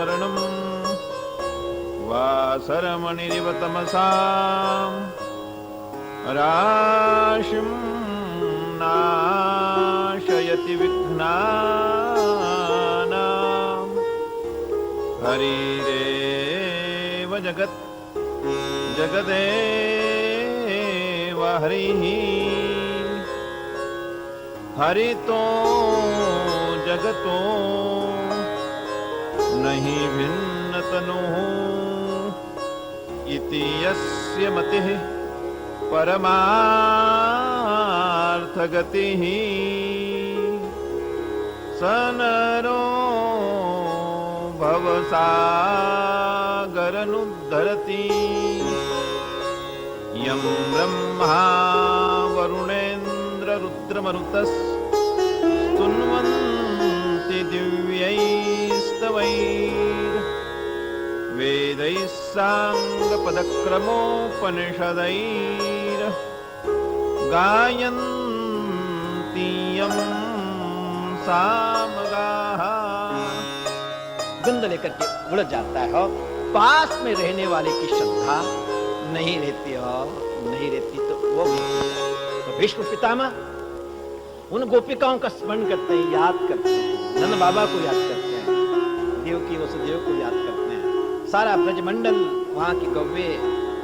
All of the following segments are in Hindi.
स्मरणं वासरमणिरिव तमसां राशिं नाशयति विघ्नानां हरिरेव जगदेव हरिः हरितो जगतो नहीं भिन्न तनुः इति यस्य मतिः परमार्थगतिः स नरो भवसागरनुद्धरति यं ब्रह्मा वरुणेन्द्र रुद्रमरुतस्तुन्वन्ति दिव्यैस्तवैर् वेदैः साङ्गपदक्रमोपनिषदैर् गायन्ति यं सामगाः। गंध लेकर के उड़ जाता है और पास में रहने वाले की श्रद्धा नहीं रहती तो वो तो भीष्म पितामह उन गोपिकाओं का स्मरण करते हैं, याद करते हैं, नंद बाबा को याद करते हैं, देवकी वसुदेव को याद करते हैं, सारा ब्रजमंडल वहां की गव्वे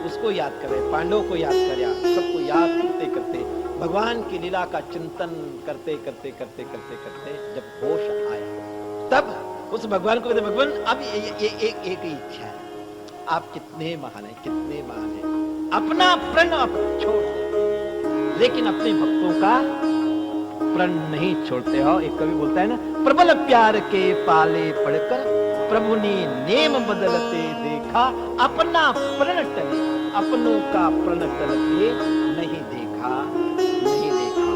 उसको याद करे, पांडवों को याद करे, सबको याद करते करते भगवान की लीला का चिंतन करते करते करते करते करते जब होश आया तब उस भगवान को कहते भगवान अब ये एक ही इच्छा है, आप कितने महान है, कितने महान है, अपना प्रण आप छोड़ दो लेकिन अपने भक्तों का प्रण नहीं छोड़ते हो। एक कवि बोलता है ना, प्रबल प्यार के पाले पड़कर प्रभु ने नेम बदलते देखा, अपना प्रण टले अपनों का प्रण टलते नहीं देखा, नहीं देखा।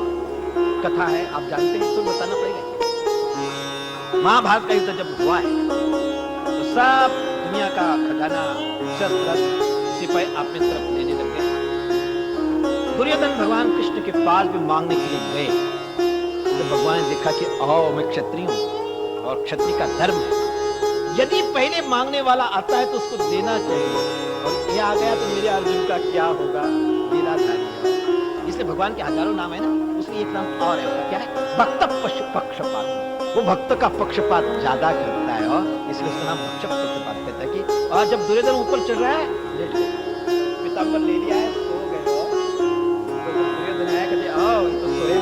कथा है आप जानते हैं तो बताना पड़ेगा। महाभारत का युद्ध जब हुआ है तो सब दुनिया का खजाना शस्त्र सिपाही अपने तरफ लेने लग गए। दुर्योधन भगवान कृष्ण के पास भी मांगने के लिए गए तो भगवान ने देखा कि आओ मैं क्षत्रिय हूं और क्षत्रिय का धर्म है, यदि पहले मांगने वाला आता है तो उसको देना चाहिए और ये आ गया तो मेरे अर्जुन का क्या होगा, मेरा धारी है। इसलिए भगवान के हजारों नाम है ना, उसमें एक नाम और है, क्या है, भक्त पक्षपात। वो भक्त का पक्षपात ज्यादा करता है और इसलिए उसका नाम भक्त पक्षपात कहता है कि और जब दुर्योधन ऊपर चढ़ रहा है लेट गए, पीताम्बर ले लिया है, सो गए, तो दुर्योधन आया कहते आओ तो सोए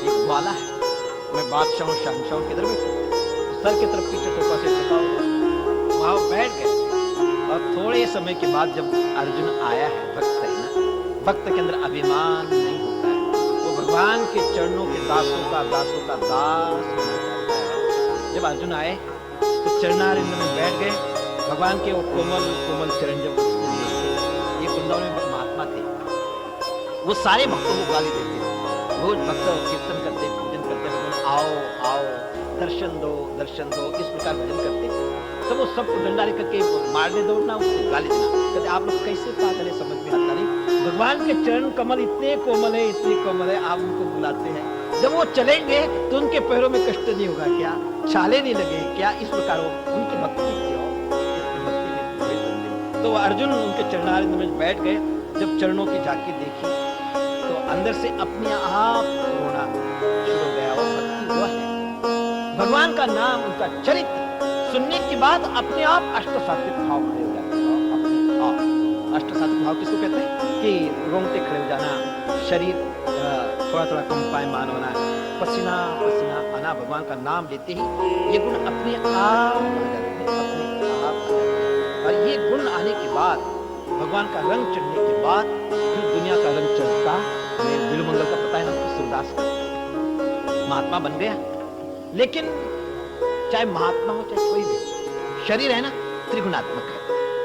एक ग्वाला है, मैं बादशाह हूँ शहंशाह किधर बैठूं, सर की तरफ पीछे टोपा से झुका हुआ वहां बैठ गए। और थोड़े समय के बाद जब अर्जुन आया है, भक्त है ना, भक्त के अंदर अभिमान नहीं होता है, वो भगवान के चरणों के दासों का दास होना चाहता है। जब अर्जुन आए तो चरणारविंद में बैठ गए, भगवान के वो कोमल कोमल चरण जब ये वृंदावन में महात्मा थे, वो सारे भक्तों को गाली देते थे, रोज भक्त कीर्तन करते, पूजन करते, भगवान आओ आओ दर्शन दो, इस प्रकार भजन करते थे। तो वो सबको डंडा लेकर के मारने दौड़ना, उसको गाली देना, कहते आप लोग कैसे पागल है, समझ में आता नहीं। भगवान के चरण कमल इतने कोमल है, इतने कोमल है, आप उनको बुलाते हैं, जब वो चलेंगे तो उनके पैरों में कष्ट नहीं होगा क्या, छाले नहीं लगे क्या, इस प्रकार हो उनकी भक्ति क्यों, तो अर्जुन उनके चरणारविंद में बैठ गए। जब चरणों की झांकी देखी तो अंदर से अपने आप रोना शुरू हो गया। वो भक्ति हुआ है, भगवान का नाम, उनका चरित्र सुनने के बाद अपने आप अष्टसात्विक भाव खड़े हो जाते हैं। अपने आप अष्टसात्विक भाव किसको कहते हैं कि रोंगटे खड़े हो जाना, शरीर थोड़ा थोड़ा कंपायमान होना, पसीना पसीना आना, भगवान का नाम लेते ही ये गुण अपने आप आ जाते हैं, अपने आप। और ये गुण आने के बाद, भगवान का रंग चढ़ने के बाद फिर दुनिया का रंग चढ़ता। बिलुमंगल का पता है ना, सूरदास का महात्मा बन गया। लेकिन चाहे महात्मा हो चाहे कोई भी, शरीर है ना त्रिगुणात्मक है,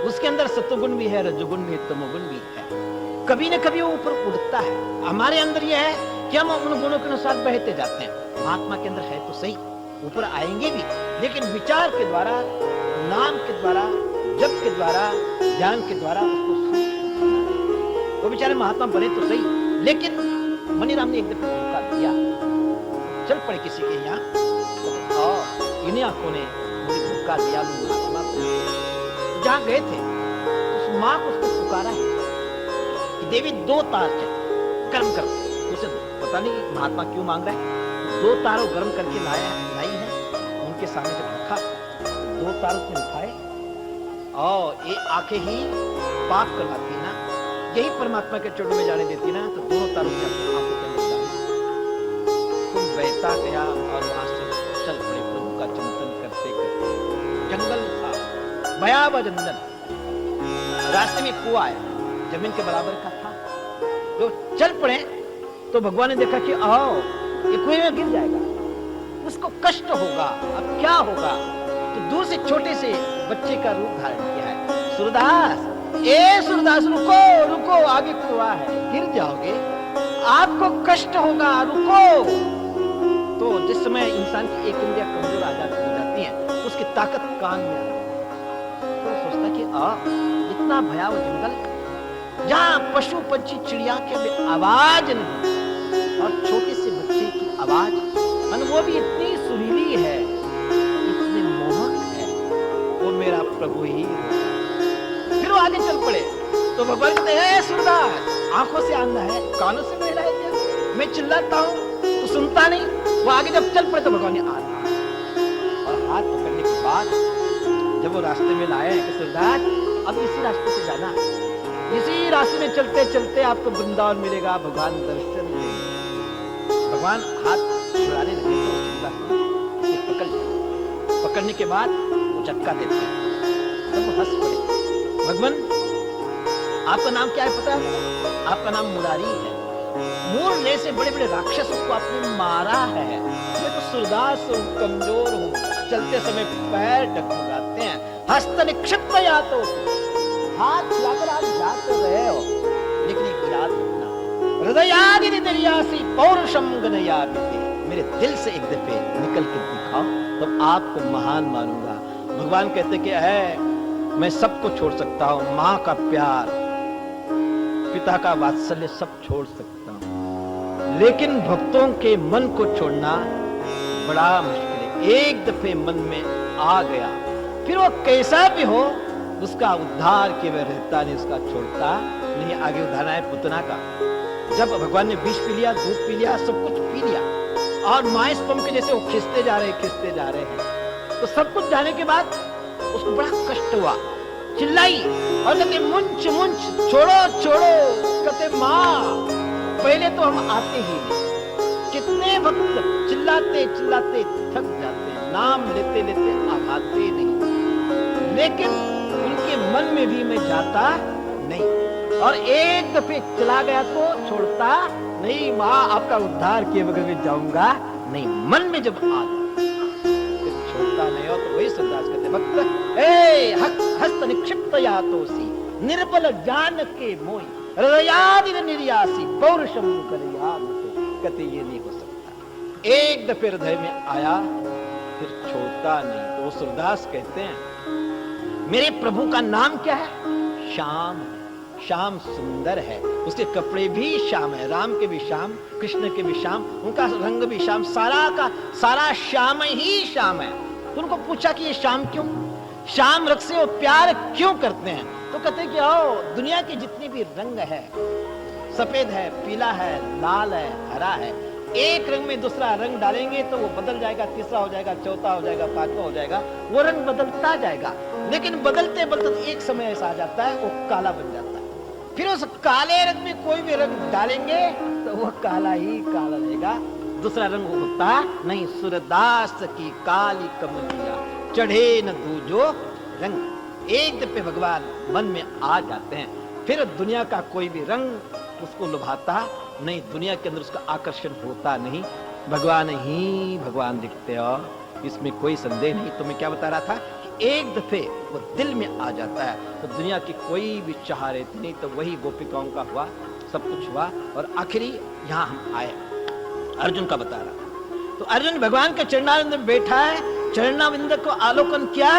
उसके अंदर सत्वगुण भी है, रजोगुण भी है, तमोगुण भी है। कभी न कभी वो ऊपर उड़ता है। हमारे अंदर यह है कि हम उन गुणों के अनुसार बहते जाते हैं। महात्मा के अंदर है तो सही, ऊपर आएंगे भी, लेकिन विचार के द्वारा, नाम के द्वारा, जप के द्वारा, ध्यान के द्वारा उसको वो बेचारे महात्मा बने तो सही। लेकिन मनीराम ने एक दफे धोखा दिया, चल पड़े किसी के यहाँ, इन्हीं आंखों ने मुझे धक्का दिया महात्मा को। जहां गए थे उस मां को उसको पुकारा है कि देवी 2 तार चाहिए गर्म कर। उसे पता नहीं महात्मा क्यों मांग रहा है। 2 तारों गर्म करके लाई है। उनके सामने जब रखा तो 2 तार उसने उठाए और ये आंखें ही पाक करवाती है ना, यही परमात्मा के चरणों में जाने देती ना, तो दोनों तारों की आंखों के अंदर डाली। तुम बहता गया और वहां से चल पड़े प्रभु का चिंतन करते करते। जंगल था, भयावह जंगल, रास्ते में कुआं आया, जमीन के बराबर का था। जो चल पड़े तो भगवान ने देखा कि आओ ये कुएं में गिर जाएगा, उसको कष्ट होगा, अब क्या होगा। तो दूर से छोटे से बच्चे का रूप धारण किया है। सूरदास, ए सूरदास, रुको रुको, आगे कुआं है, गिर जाओगे, आपको कष्ट होगा, रुको। तो जिस समय इंसान की एक इंद्रिया कमजोर हो जाती है तो उसकी ताकत कान में आ जाती है। तो सोचता कि इतना भयावह जंगल जहां पशु पंछी चिड़िया के भी आवाज नहीं और छोटे से बच्चे की आवाज, मन वो भी इतनी सुरीली है, इतनी मोहक है, वो मेरा प्रभु ही होगा। फिर वो आगे चल पड़े तो भगवान कहते हैं सूरदास, आंखों से अंधा है, कानों से बहरा है क्या? मैं चिल्लाता हूं तो सुनता नहीं। वो आगे जब चल पड़े तो भगवान ने और हाथ पकड़ने के बाद जब वो रास्ते में लाए कि सूरदास अब इसी रास्ते से जाना, इसी रास्ते में चलते चलते आपको वृंदावन मिलेगा, भगवान दर्शन देंगे। भगवान हाथ छुड़ाने लगे तो पकड़ने के बाद वो झटका देते हैं, तब वो हंस पड़े। भगवान आपका नाम क्या है पता है? आपका नाम मुरारी है। मूल से बड़े बड़े राक्षस उसको आपने मारा है। मैं तो सूरदास हूं, कमजोर हूं, चलते समय पैर डगमगाते हैं, हस्त निक्षिप्त या तो हाथ लाकर आप जाते रहे हो, लेकिन एक याद रखना, हृदयादि निर्यासी पौरुषम गणयामिति, मेरे दिल से एक दफे निकल के दिखाओ तो आपको महान मानूंगा। भगवान कहते कि है मैं सबको छोड़ सकता हूं, मां का प्यार, पिता का वात्सल्य सब छोड़ सकता हूं, लेकिन भक्तों के मन को छोड़ना बड़ा मुश्किल है। एक दफे मन में आ गया, फिर वो कैसा भी हो उसका उद्धार केवल रहता नहीं, उसका छोड़ता नहीं। आगे उदाहरण है पुतना का। जब भगवान ने विष पी लिया, दूध पी लिया, सब कुछ पी लिया और माइस पंप के जैसे वो खिंचते जा रहे हैं, तो सब कुछ जाने के बाद उसको बड़ा कष्ट हुआ, चिल्लाई और कहते मुंच मुंच, छोड़ो छोड़ो। कहते माँ पहले तो हम आते ही नहीं, कितने भक्त चिल्लाते चिल्लाते थक जाते हैं, नाम लेते लेते आते नहीं, लेकिन उनके मन में भी मैं जाता नहीं, और एक दफे चला गया तो छोड़ता नहीं। माँ आपका उद्धार किए बगैर मैं जाऊंगा नहीं, मन में जब आ छोड़ता नहीं हो। तो वही सूरदास कहते भक्त हस्त निक्षिप्त यातोसी निर्बल जान के मोई हृदयादि निर्यासी पौरुषम कलयामिति, कहते ये नहीं हो सकता। एक दफे हृदय में आया फिर छोड़ता नहीं। तो सूरदास कहते हैं मेरे प्रभु का नाम क्या है? श्याम। श्याम सुंदर है, उसके कपड़े भी श्याम है, राम के भी श्याम, कृष्ण के भी श्याम, उनका रंग भी श्याम, सारा का सारा श्याम ही श्याम है। तो उनको पूछा कि ये श्याम क्यों, श्याम रंग से वो प्यार क्यों करते हैं? तो कहते हैं कि आओ दुनिया के जितनी भी रंग है, सफेद है, पीला है, लाल है, हरा है, एक रंग में दूसरा रंग डालेंगे तो वो बदल जाएगा, तीसरा हो जाएगा, चौथा हो जाएगा, पांचवा हो जाएगा, वो रंग बदलता जाएगा। लेकिन बदलते बदलते एक समय ऐसा आ जाता है वो काला बन जाता है। फिर उस काले रंग में कोई भी रंग डालेंगे तो वो काला ही काला रहेगा, दूसरा रंग होता नहीं। सूरदास की काली कमलिया चढ़े न दूजो रंग। एक दफे भगवान मन में आ जाते हैं, फिर दुनिया का कोई भी रंग उसको लुभाता नहीं, दुनिया के अंदर उसका आकर्षण होता नहीं, भगवान ही भगवान दिखते हो, इसमें कोई संदेह नहीं। तो मैं क्या बता रहा था कि एक दफे वो दिल में आ जाता है तो दुनिया की कोई भी चाह रहती नहीं। तो वही गोपिकाओं का हुआ, सब कुछ हुआ, और आखिरी यहाँ हम आए, अर्जुन का बता रहा। तो अर्जुन भगवान के चरणारविंद में बैठा है, चरणारविंद को आलोकन किया,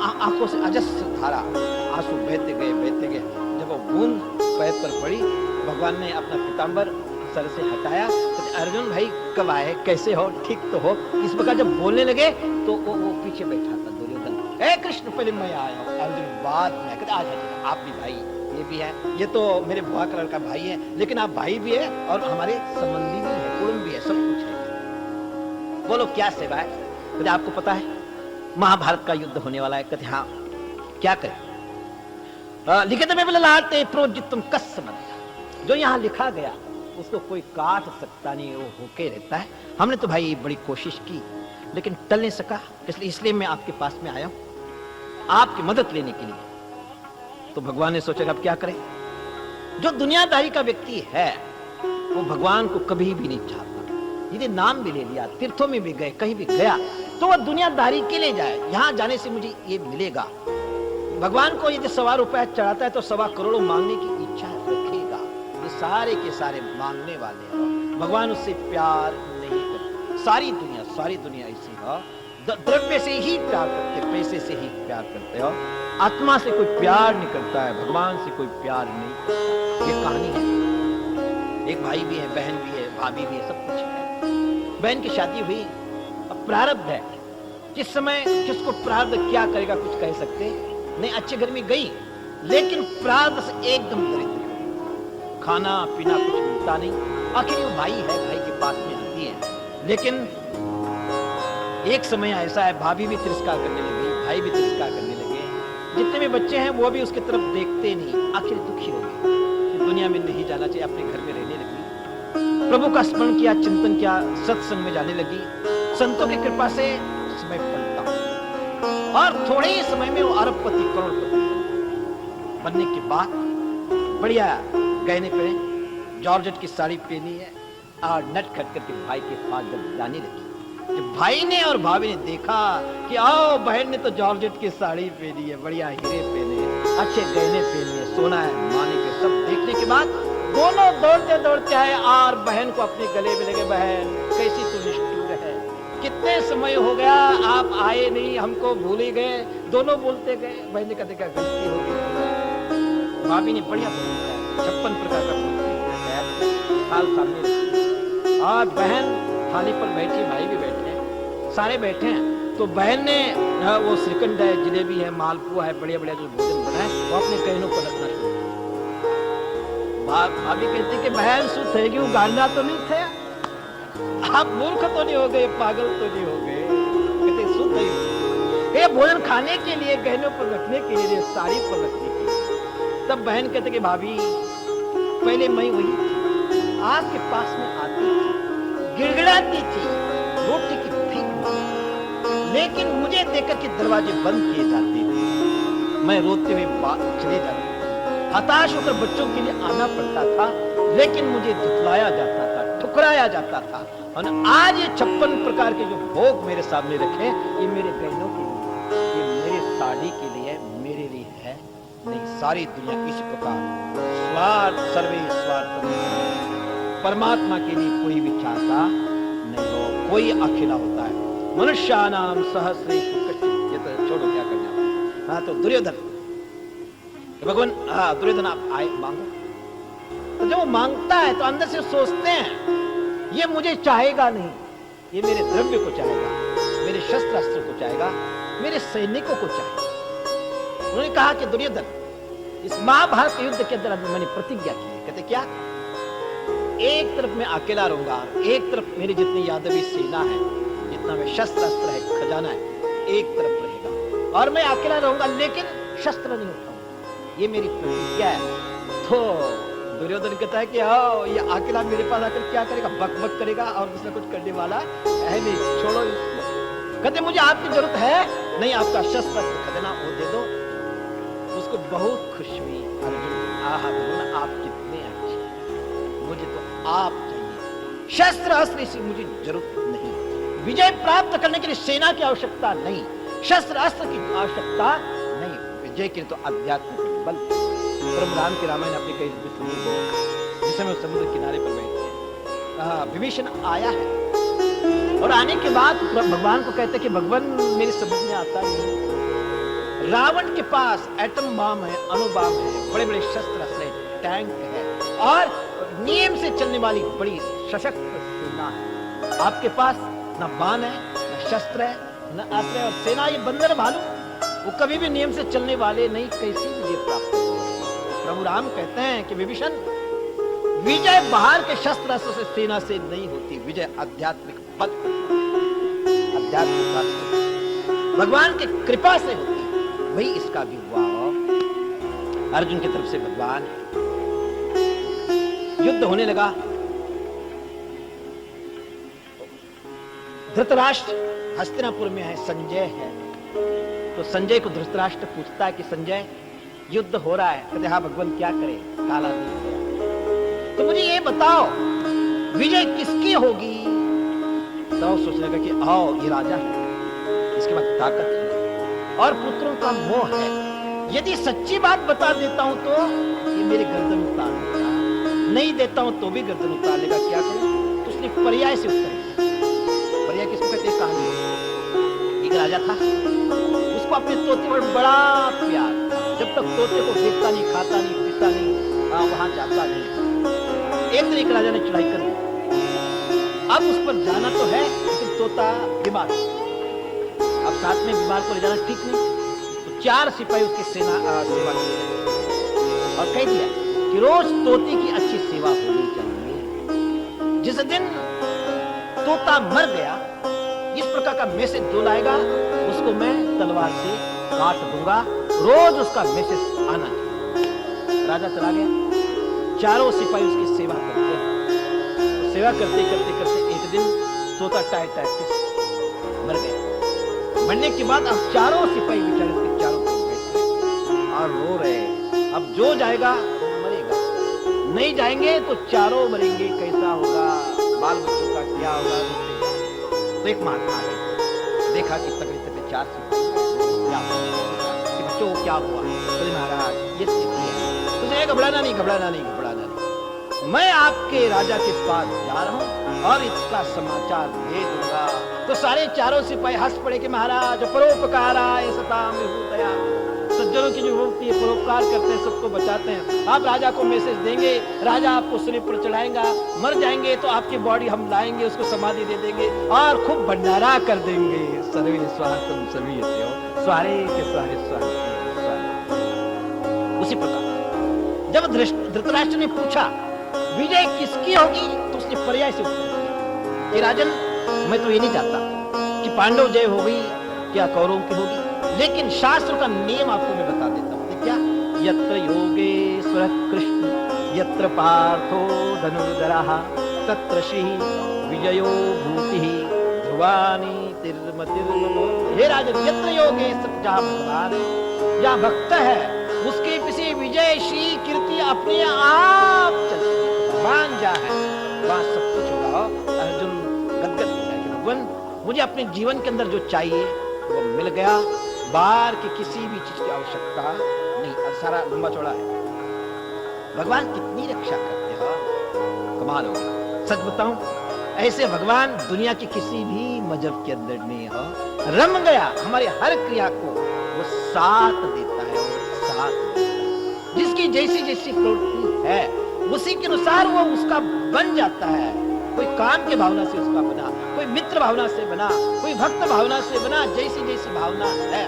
आंखों से अजस्र धारा आंसू बहते गए। जब वो बूंद पैर पर पड़ी, भगवान ने अपना पीतांबर सर से हटाया। तो अर्जुन भाई कब आए, कैसे हो, ठीक तो हो? इस प्रकार जब बोलने लगे तो वो पीछे बैठा था दुर्योधन। हे कृष्ण पहले मैं आया हूँ, अर्जुन बाद में। कहते आज आप भी भाई, ये भी है, ये तो मेरे बुआ का लड़का भाई है, लेकिन आप भाई भी है और हमारे संबंधी भी है, कुटुंब भी है, सब कुछ है। बोलो क्या सेवा है? कहते आपको पता है महाभारत का युद्ध होने वाला है। कहते हाँ, क्या करें? लिखित में ललाटे प्रोजितुम कस्य मदया, जो यहाँ लिखा गया उसको कोई काट सकता नहीं, वो होके रहता है। हमने तो भाई बड़ी कोशिश की लेकिन टल नहीं सका, इसलिए मैं आपके पास में आया हूं आपकी मदद लेने के लिए। तो भगवान ने सोचा अब क्या करें? जो दुनियादारी का व्यक्ति है वो भगवान को कभी भी नहीं चाहता। यदि नाम भी ले लिया, तीर्थों में भी गए, कहीं भी गया, तो वह दुनियादारी के लिए जाए, यहां जाने से मुझे ये मिलेगा। भगवान को यदि 1.25 रुपया चढ़ाता है तो 1.25 करोड़ मांगने की इच्छा रखेगा। ये सारे के सारे मांगने वाले हैं, भगवान उससे प्यार नहीं करते। सारी दुनिया इसी हो, द्रव्य से ही प्यार करते, पैसे से ही प्यार करते हो, आत्मा से कोई प्यार नहीं करता है, भगवान से कोई प्यार नहीं करता। ये कहानी है। एक भाई भी है, बहन भी है, भाभी भी है, सब कुछ है। बहन की शादी हुई, अब प्रारब्ध है। जिस समय किसको प्रारब्ध क्या करेगा कुछ कह सकते नहीं। अच्छे घर में गई लेकिन प्रारब्ध से एकदम दरिद्र, खाना पीना कुछ मिलता नहीं। आखिर वो भाई है, भाई के पास में आती है, लेकिन एक समय ऐसा है भाभी भी तिरस्कार करने लगी, भाई भी तिरस्कार करने लगे, जितने भी बच्चे हैं वो भी उसकी तरफ देखते नहीं। आखिर दुखी हो गई, दुनिया में नहीं जाना चाहिए, अपने घर में रहने लगी। प्रभु का स्मरण किया, चिंतन किया, सत्संग में जाने लगी। संतों की कृपा से समय पलटा और थोड़े ही समय में वो अरबपति करोड़पति बनने के बाद बढ़िया गहने पहने, जॉर्जेट की साड़ी पहनी है और नट खट करके भाई के पास जब जाने लगी, जब भाई ने और भाभी ने देखा कि आओ बहन ने तो जॉर्जेट की साड़ी पहनी है, बढ़िया हीरे पहने हैं, अच्छे गहने पहने हैं, सोना है, माने के सब देखने के बाद दोनों दौड़ते दौड़ते आए और बहन को अपने गले में लगे। बहन कैसी तू निष्ठुर है, कितने समय हो गया आप आए नहीं, हमको भूल ही गए। दोनों बोलते गए। बहन ने कहते गलती हो गई। भाभी ने बढ़िया 56 प्रकार का थाल सामने रखी और बहन थाली पर बैठी, भाई भी बैठे हैं, सारे बैठे हैं। तो बहन ने वो श्रीखंड है, जलेबी है, मालपुआ है, बढ़िया बढ़िया जो भोजन बना है वो अपने कहनों पर रखना शुरू। भाभी कहती कि बहन सु थे क्यों, गांडा तो नहीं थे आप, मूर्ख तो नहीं हो गए, पागल तो नहीं हो गए। कहते सु थे ये भोजन खाने के लिए, गहनों पर रखने के लिए, साड़ी पर रखने के लिए। तब बहन कहते कि भाभी पहले मैं वही थी, आपके पास में आती थी, गिड़गिड़ाती थी, रोटी की भीख, लेकिन मुझे देखकर के दरवाजे बंद किए जाते थे, मैं रोते हुए चले जाता था, हताश होकर बच्चों के लिए आना पड़ता था, लेकिन मुझे धुतलाया जाता था, ठुकराया जाता था। और आज ये 56 प्रकार के जो भोग मेरे सामने रखे, ये मेरे बहनों के लिए, ये मेरे साड़ी के लिए, मेरे लिए है नहीं। सारी दुनिया इस प्रकार स्वार्थ सर्वे स्वार्थ, परमात्मा के लिए कोई भी चाहता नहीं हो, कोई अकेला होता है। मनुष्यानाम सहस्रेषु कश्चित्, ये तो छोड़ो क्या करना। हाँ तो दुर्योधन, भगवान दुर्योधन आप आए मांगो, तो जब वो मांगता है तो अंदर से सोचते हैं ये मुझे चाहेगा नहीं, ये मेरे द्रव्य को चाहेगा, मेरे शस्त्र अस्त्र को चाहेगा, मेरे सैनिकों को चाहेगा। उन्होंने कहा कि दुर्योधन, इस महाभारत युद्ध के अंदर मैंने प्रतिज्ञा की है। कहते क्या? एक तरफ मैं अकेला रहूंगा, एक तरफ मेरी जितनी यादवी सेना है, जितना मैं शस्त्र अस्त्र है, खजाना है, एक तरफ रहेगा और मैं अकेला रहूंगा, लेकिन शस्त्र नहीं उठाऊंगा, ये मेरी प्रतिज्ञा है। तो दुर्योधन कहता है कि हाँ ये अकेला मेरे पास आकर क्या करेगा, बक बक करेगा और दूसरा कुछ करने वाला है नहीं, छोड़ो इसको। कहते मुझे आपकी जरूरत है नहीं, आपका शस्त्र खजाना वो दे दो। उसको बहुत खुशी हुई। अर्जुन आहा भगवान आप कितने अच्छे, मुझे तो आप चाहिए, शस्त्र अस्त्र से मुझे जरूरत नहीं, विजय प्राप्त करने के लिए सेना की आवश्यकता नहीं, शस्त्र अस्त्र की आवश्यकता नहीं, विजय के लिए तो अध्यात्म बल। परम राम के रामायण अपने कई जिस समय समुद्र किनारे पर बैठे हैं, विभीषण आया है और आने के बाद भगवान को कहते कि भगवान मेरी समझ में आता नहीं, रावण के पास एटम बम है, अणुबम है, बड़े बड़े शस्त्र अस्त्र, टैंक है और नियम से चलने वाली बड़ी सशक्त सेना है। आपके पास न बाण है, न शस्त्र है, न अस्त्र है और सेना ये बंदर भालू, वो कभी भी नियम से चलने वाले नहीं कैसी विजय प्राप्त हो। प्रभु राम कहते हैं कि विभीषण, विजय बाहर के शस्त्र अस्त्र से, सेना से नहीं होती, विजय आध्यात्मिक बल, आध्यात्मिक बल से, भगवान की कृपा से होती है। वही इसका भी हुआ। अर्जुन की तरफ से भगवान, युद्ध होने लगा। धृतराष्ट्र हस्तिनापुर में है, संजय है। तो संजय को धृतराष्ट्र पूछता है कि संजय, युद्ध हो रहा है। कहते हाँ भगवान, क्या करे, काला नहीं गया। तो मुझे ये बताओ, विजय किसकी होगी? तो सोचने लगा कि आओ, ये राजा है, इसके बाद ताकत है और पुत्रों का मोह है। यदि सच्ची बात बता देता हूं तो ये मेरे गर्दन उतार देगा, नहीं देता हूं तो भी गर्दन उतार लेगा। क्या करूं? तो उसने पर्याय से उत्तर दिया। पर्याय किसको कहते हैं? कहानी। एक राजा था, उसको अपने तोते पर बड़ा प्यार था। जब तक तोते को देखता नहीं, खाता नहीं, पीता नहीं, वहां जाता नहीं। एक दिन एक राजा ने चढ़ाई कर दी। अब उस पर जाना तो है, लेकिन तोता बीमार, अब साथ में बीमार को ले जाना ठीक नहीं। 4 सिपाही उसकी सेवा की और कह दिया कि रोज तोते की अच्छी सेवा होनी चाहिए। जिस दिन तोता मर गया, इस प्रकार का मैसेज जो लाएगा उसको मैं तलवार से काट दूंगा। रोज उसका मैसेज आना चाहिए। राजा चला गया, 4 सिपाही उसकी सेवा करते हैं। तो सेवा करते करते करते एक दिन तोता टाइफाइड मर गया। मरने के बाद अब 4 सिपाही बेचारे उसके चारों तरफ बैठे और रो रहे। अब जो जाएगा मरेगा, नहीं जाएंगे तो 4 मरेंगे। कैसा होगा, बाल बच्चों का क्या होगा? तो एक महात्मा है, देखा कि तकलीफ 4 सिपाही, कि बच्चों को क्या हुआ? बोले महाराज ये स्थिति है। तुझे घबराना नहीं, घबराना नहीं, घबराना नहीं। मैं आपके राजा के पास जा रहा हूँ और इसका समाचार दे दूंगा। तो सारे 4 सिपाही हंस पड़े कि महाराज परोपकाराय सताम विभूतया, सज्जनों की जो होती है परोपकार करते हैं, सबको बचाते हैं। आप राजा को मैसेज देंगे, राजा आपको सूर्य पर चढ़ाएगा। मर जाएंगे तो आपकी बॉडी हम लाएंगे, उसको समाधि दे देंगे और खूब भंडारा कर देंगे। सर्वे स्वार्थम सर्वीयते हो, स्वारे के स्वारे स्वारे। उसी प्रकार जब धृतराष्ट्र ने पूछा विजय किसकी होगी, तो उसने पर्याय से उत्तर दिया कि राजन, मैं तो ये नहीं चाहता कि पांडव जय हो गई क्या कौरवों की होगी, लेकिन शास्त्र का नियम आपको मैं बता देता हूँ। क्या? यत्र योगेश्वर कृष्ण यत्र पार्थो धनुर्धरः तत्र श्री विजयो भूतिः ध्रुवानी तिर्मतिर्ममो। हे राजन, यत्र योगेश्वर, जहाँ भगवान है, जहाँ भक्त है, उसके पीछे विजय श्री कीर्ति अपने आप चलती है। भगवान जहाँ है वहाँ सब कुछ होगा। अर्जुन गदगद हो गया कि भगवान, मुझे अपने जीवन के अंदर जो चाहिए वो मिल गया, बाहर की किसी भी चीज की आवश्यकता नहीं। सारा लंबा चौड़ा है। भगवान कितनी रक्षा करते हो, कमाल हो गया। सच बताऊं, ऐसे भगवान दुनिया की किसी भी मजहब के अंदर नहीं हो। रम गया हमारी हर क्रिया को वो साथ देता है, वो साथ देता है। जिसकी जैसी जैसी प्रवृत्ति है उसी के अनुसार वो उसका बन जाता है। कोई काम के भावना से उसका बना, कोई मित्र भावना से बना, कोई भक्त भावना से बना। जैसी जैसी भावना है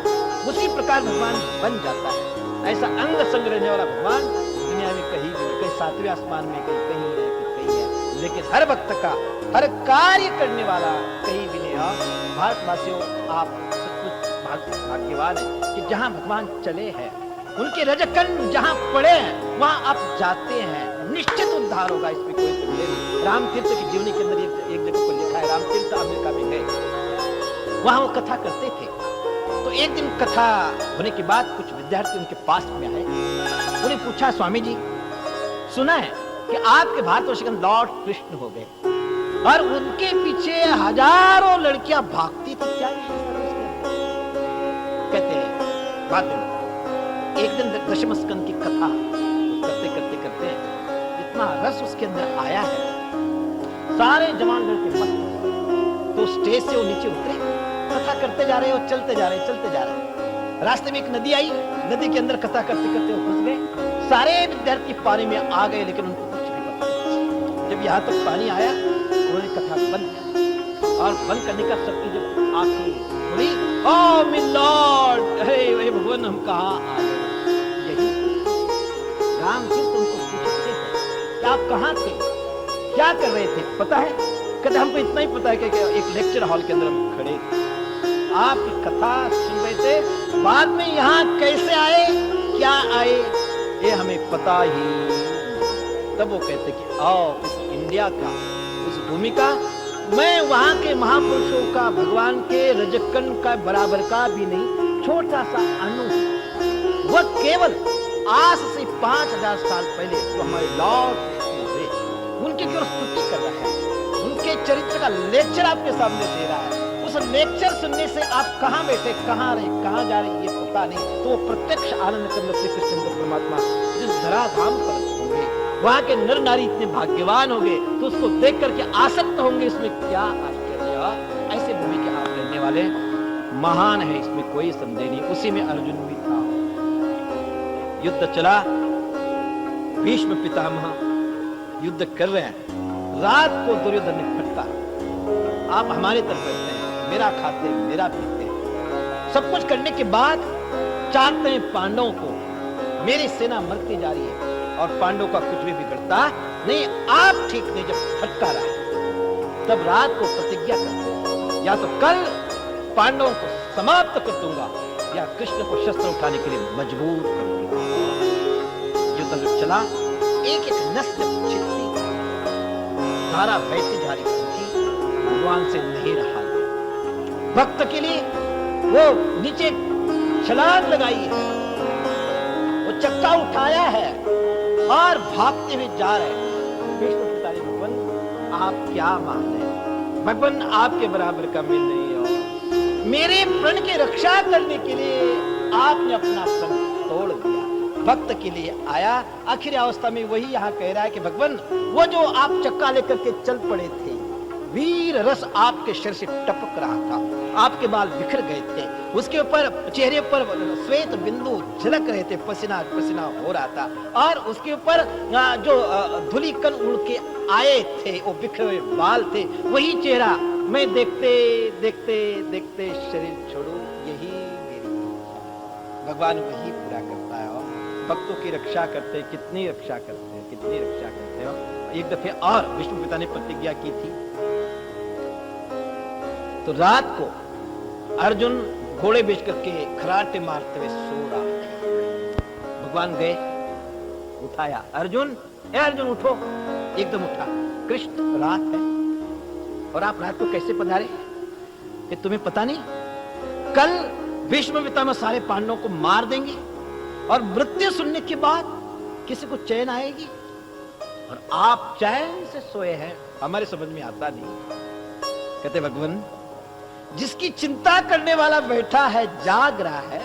उसी प्रकार भगवान बन जाता है। ऐसा अंग संग रहने वाला भगवान दुनिया में कहीं भी, कहीं 7वें आसमान में, कहीं कहीं है, कहीं है, लेकिन हर भक्त का हर कार्य करने वाला कहीं भी नहीं है। भारतवासियों, आप सचमुच भाग्यवान है कि जहाँ भगवान चले हैं, उनके रजकन जहाँ पड़े हैं वहां आप जाते हैं, निश्चित उद्धार होगा। इसमें कोई संदेह नहीं। रामतीर्थ की जीवनी के अंदर एक जगह पर लिखा है, रामतीर्थ अमेरिका में गए, वहां वो कथा करते थे। तो एक दिन कथा होने के बाद कुछ विद्यार्थी उनके पास में आए। उन्हें पूछा, स्वामी जी सुना है कि आपके भारतवर्ष के लॉर्ड कृष्ण हो गए और उनके पीछे हजारों लड़कियां भागती थी, क्या कहते हैं? बात है। एक दिन दशम स्कंद की कथा करते करते करते इतना रस उसके अंदर आया है, सारे जवान लड़के मस्त हो गए। तो स्टेज से वो नीचे उतरे, कथा करते जा रहे और चलते जा रहे, चलते जा रहे। रास्ते में एक नदी आई, नदी के अंदर कथा करते करते वो घुस गए। सारे विद्यार्थी पानी में आ गए, लेकिन उनको कुछ भी पता नहीं। जब यहाँ तक पानी आया, उन्होंने कथा बंद की और बंद करने का सबकी जब आंखें खुली ओ मी लॉर्ड, अरे भगवान हम कहाँ आ गए। यही राम फिर तुमको पूछते हैं कि आप कहाँ थे, क्या कर रहे थे, पता है? कहते हमको इतना ही पता है कि एक लेक्चर हॉल के अंदर हम खड़े थे, आपकी कथा सुन रहे थे, बाद में यहाँ कैसे आए, क्या आए, ये हमें पता ही। तब वो कहते कि आओ इस इंडिया का, उस भूमि का, मैं वहां के महापुरुषों का, भगवान के रजकन का बराबर का भी नहीं, छोटा सा अणु, वह केवल आज से 5000 साल पहले जो हमारे लॉर्ड हुए, उनकी केवल स्तुति कर रहा है, उनके चरित्र का लेक्चर आपके सामने दे रहा है। उस लेक्चर सुनने से आप कहाँ बैठे, कहाँ रहे, कहाँ जा रहे, ये पता नहीं। तो वो प्रत्यक्ष आनंद कंद श्री कृष्ण परमात्मा जिस धराधाम पर होंगे, वहां के नर नारी इतने भाग्यवान होंगे, तो उसको देख करके आसक्त होंगे। इसमें क्या आश्चर्य, ऐसे भूमि के आप रहने वाले महान है, इसमें कोई संदेह नहीं। उसी में अर्जुन भी था। युद्ध चला, भीष्म पितामह युद्ध कर रहे हैं। रात को दुर्योधन ने फटका, आप हमारे तरफ बैठते हैं, मेरा खाते मेरा पीते, सब कुछ करने के बाद चाहते हैं पांडवों को, मेरी सेना मरती जा रही है और पांडवों का कुछ भी बिगड़ता नहीं, आप ठीक नहीं। जब फटका रहा तब रात को प्रतिज्ञा करते, या तो कल पांडवों को समाप्त कर दूंगा या कृष्ण को शस्त्र उठाने के लिए मजबूर कर दूंगा। युद्ध जब चला, एक एक नस जब छिड़ती, धारा बहती जा रही थी, भगवान से नहीं रहा। भक्त के लिए वो नीचे छलांग लगाई है, वो चक्का उठाया है और भागते हुए जा रहे हैं। विष्णु पिता ने, भगवान आप क्या मान रहे हैं, भगवान आपके बराबर का मैं नहीं हूं, मेरे प्रण की रक्षा करने के लिए आपने अपना प्रण तोड़ दिया, भक्त के लिए आया। आखिरी अवस्था में वही यहाँ कह रहा है कि भगवान वो जो आप चक्का लेकर के चल पड़े थे, वीर रस आपके शरीर से टपक रहा था, आपके बाल बिखर गए थे, उसके ऊपर चेहरे पर श्वेत बिंदु झलक रहे थे, पसीना पसीना हो रहा था, और उसके ऊपर जो धूलिकण उड़ के आए थे, वो बिखरे हुए बाल थे, वही चेहरा मैं देखते देखते देखते शरीर छोड़ू, यही मेरी भगवान वही पूरा करता है। और भक्तों की रक्षा करते हैं, कितनी रक्षा करते हैं, कितनी रक्षा करते हो। एक दफे और विष्णु पिता ने प्रतिज्ञा की थी, तो रात को अर्जुन घोड़े बेच करके खराटे मारते हुए सो रहा, भगवान गए, उठाया, अर्जुन ए अर्जुन उठो, एकदम उठा, कृष्ण रात है और आप रात को कैसे पधारे, कि तुम्हें पता नहीं कल भीष्म पितामह सारे पांडवों को मार देंगे और मृत्यु सुनने के बाद किसी को चैन आएगी, और आप चैन से सोए हैं, हमारे समझ में आता नहीं। कहते भगवान जिसकी चिंता करने वाला बैठा है, जाग रहा है,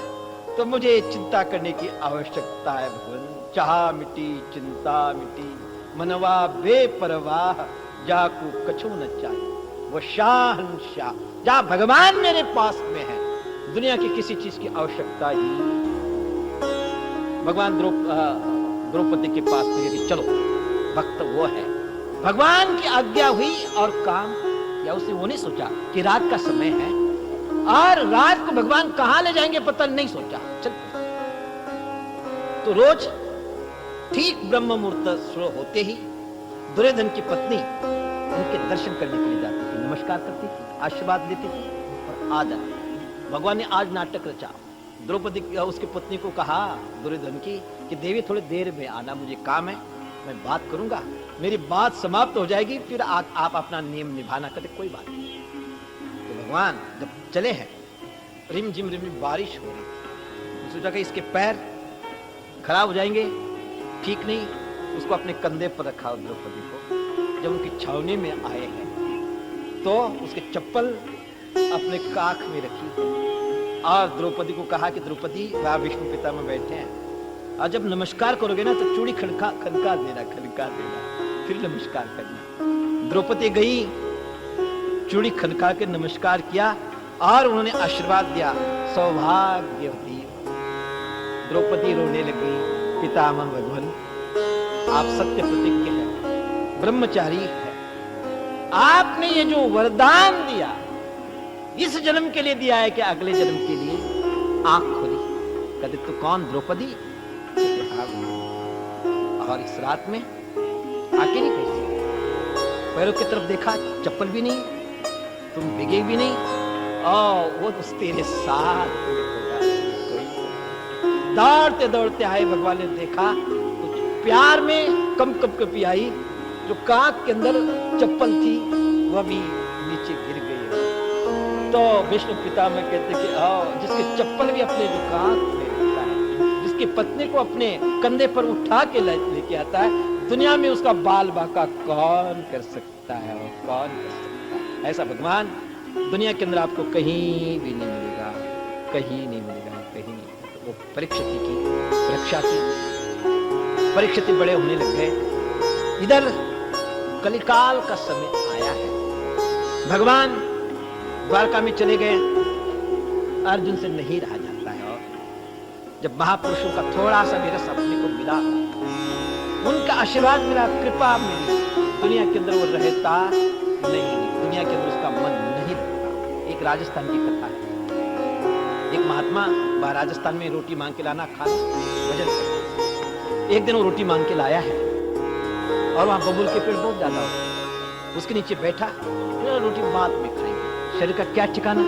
तो मुझे चिंता करने की आवश्यकता है। भगवान चाह मिटी चिंता मिटी, मनवा बेपरवाह, जाकू कछु न चाहिए, वो शाहंशाह, जहां भगवान मेरे पास में है, दुनिया की किसी चीज की आवश्यकता ही। भगवान द्रौपदी के पास में कि चलो, भक्त वो है, भगवान की आज्ञा हुई और काम, या उसने वो नहीं सोचा कि रात का समय है और रात को भगवान कहां ले जाएंगे पता नहीं सोचा, चल। तो रोज ठीक ब्रह्म मुहूर्त शुरू होते ही दुर्योधन की पत्नी उनके दर्शन करने के लिए जाती थी, नमस्कार करती थी, आशीर्वाद लेती थी और आ जाती। भगवान ने आज नाटक रचा, द्रौपदी उसकी पत्नी को कहा दुर्योधन की कि देवी थोड़ी देर में आना, मुझे काम है, मैं बात करूंगा, मेरी बात समाप्त हो जाएगी, फिर आप अपना नियम निभाना। कहते कोई बात नहीं। तो भगवान जब चले हैं, रिम झिम बारिश हो रही थी, सोचा कि इसके पैर खराब हो जाएंगे, ठीक नहीं, उसको अपने कंधे पर रखा द्रौपदी को। जब उनकी छावनी में आए हैं तो उसके चप्पल अपने काख में रखी और द्रौपदी को कहा कि द्रौपदी वहां विष्णु पितामह बैठे हैं, और जब नमस्कार करोगे ना तो चूड़ी खनका देना, फिर नमस्कार करना। द्रौपदी गई, चूड़ी खनका के नमस्कार किया और उन्होंने आशीर्वाद दिया, सौभाग्यवती। द्रौपदी रोने लगी, पितामह भगवान आप सत्य प्रतिज्ञ हैं, ब्रह्मचारी है, आपने ये जो वरदान दिया, इस जन्म के लिए दिया है कि अगले जन्म के लिए आंख खोली। कहते तू कौन? द्रौपदी। कहते हाँ। और इस रात में अकेली कैसी? पैरों की तरफ देखा, चप्पल भी नहीं, तुम भीगे भी नहीं, और वो तो तेरे साथ दौड़ते दौड़ते आए। भगवान ने देखा कुछ प्यार में कम कपी आई, जो कांख के अंदर चप्पल थी वह भी नीचे गिर गई। तो विष्णु पितामह कहते कि जिसके चप्पल भी अपने जो कांख में रखता है, जिसकी पत्नी को अपने कंधे पर उठा के लेके आता है, दुनिया में उसका बाल बाका कौन कर सकता है? और कौन कर सकता है? ऐसा भगवान दुनिया के अंदर आपको कहीं भी नहीं मिलेगा, कहीं नहीं मिलेगा, कहीं नहीं। वो परीक्षित की रक्षा की, परीक्षित बड़े होने लग गए। इधर कलिकाल का समय आया है। भगवान द्वारका में चले गए, अर्जुन से नहीं रहा जाता है। और जब महापुरुषों का थोड़ा सा भी रस अपने को मिला, उनका आशीर्वाद मिला, कृपा मिली, दुनिया के अंदर वो रहता नहीं, दुनिया के अंदर उसका मन नहीं रहता। एक राजस्थान की कथा है। एक महात्मा राजस्थान में रोटी मांग के लाना, खाना, भजन करना। एक दिन वो रोटी मांग के लाया है और वहां बबूल के पेड़ बहुत ज्यादा होते, उसके नीचे बैठा, रोटी बाद में खाएंगे, शरीर का क्या ठिकाना,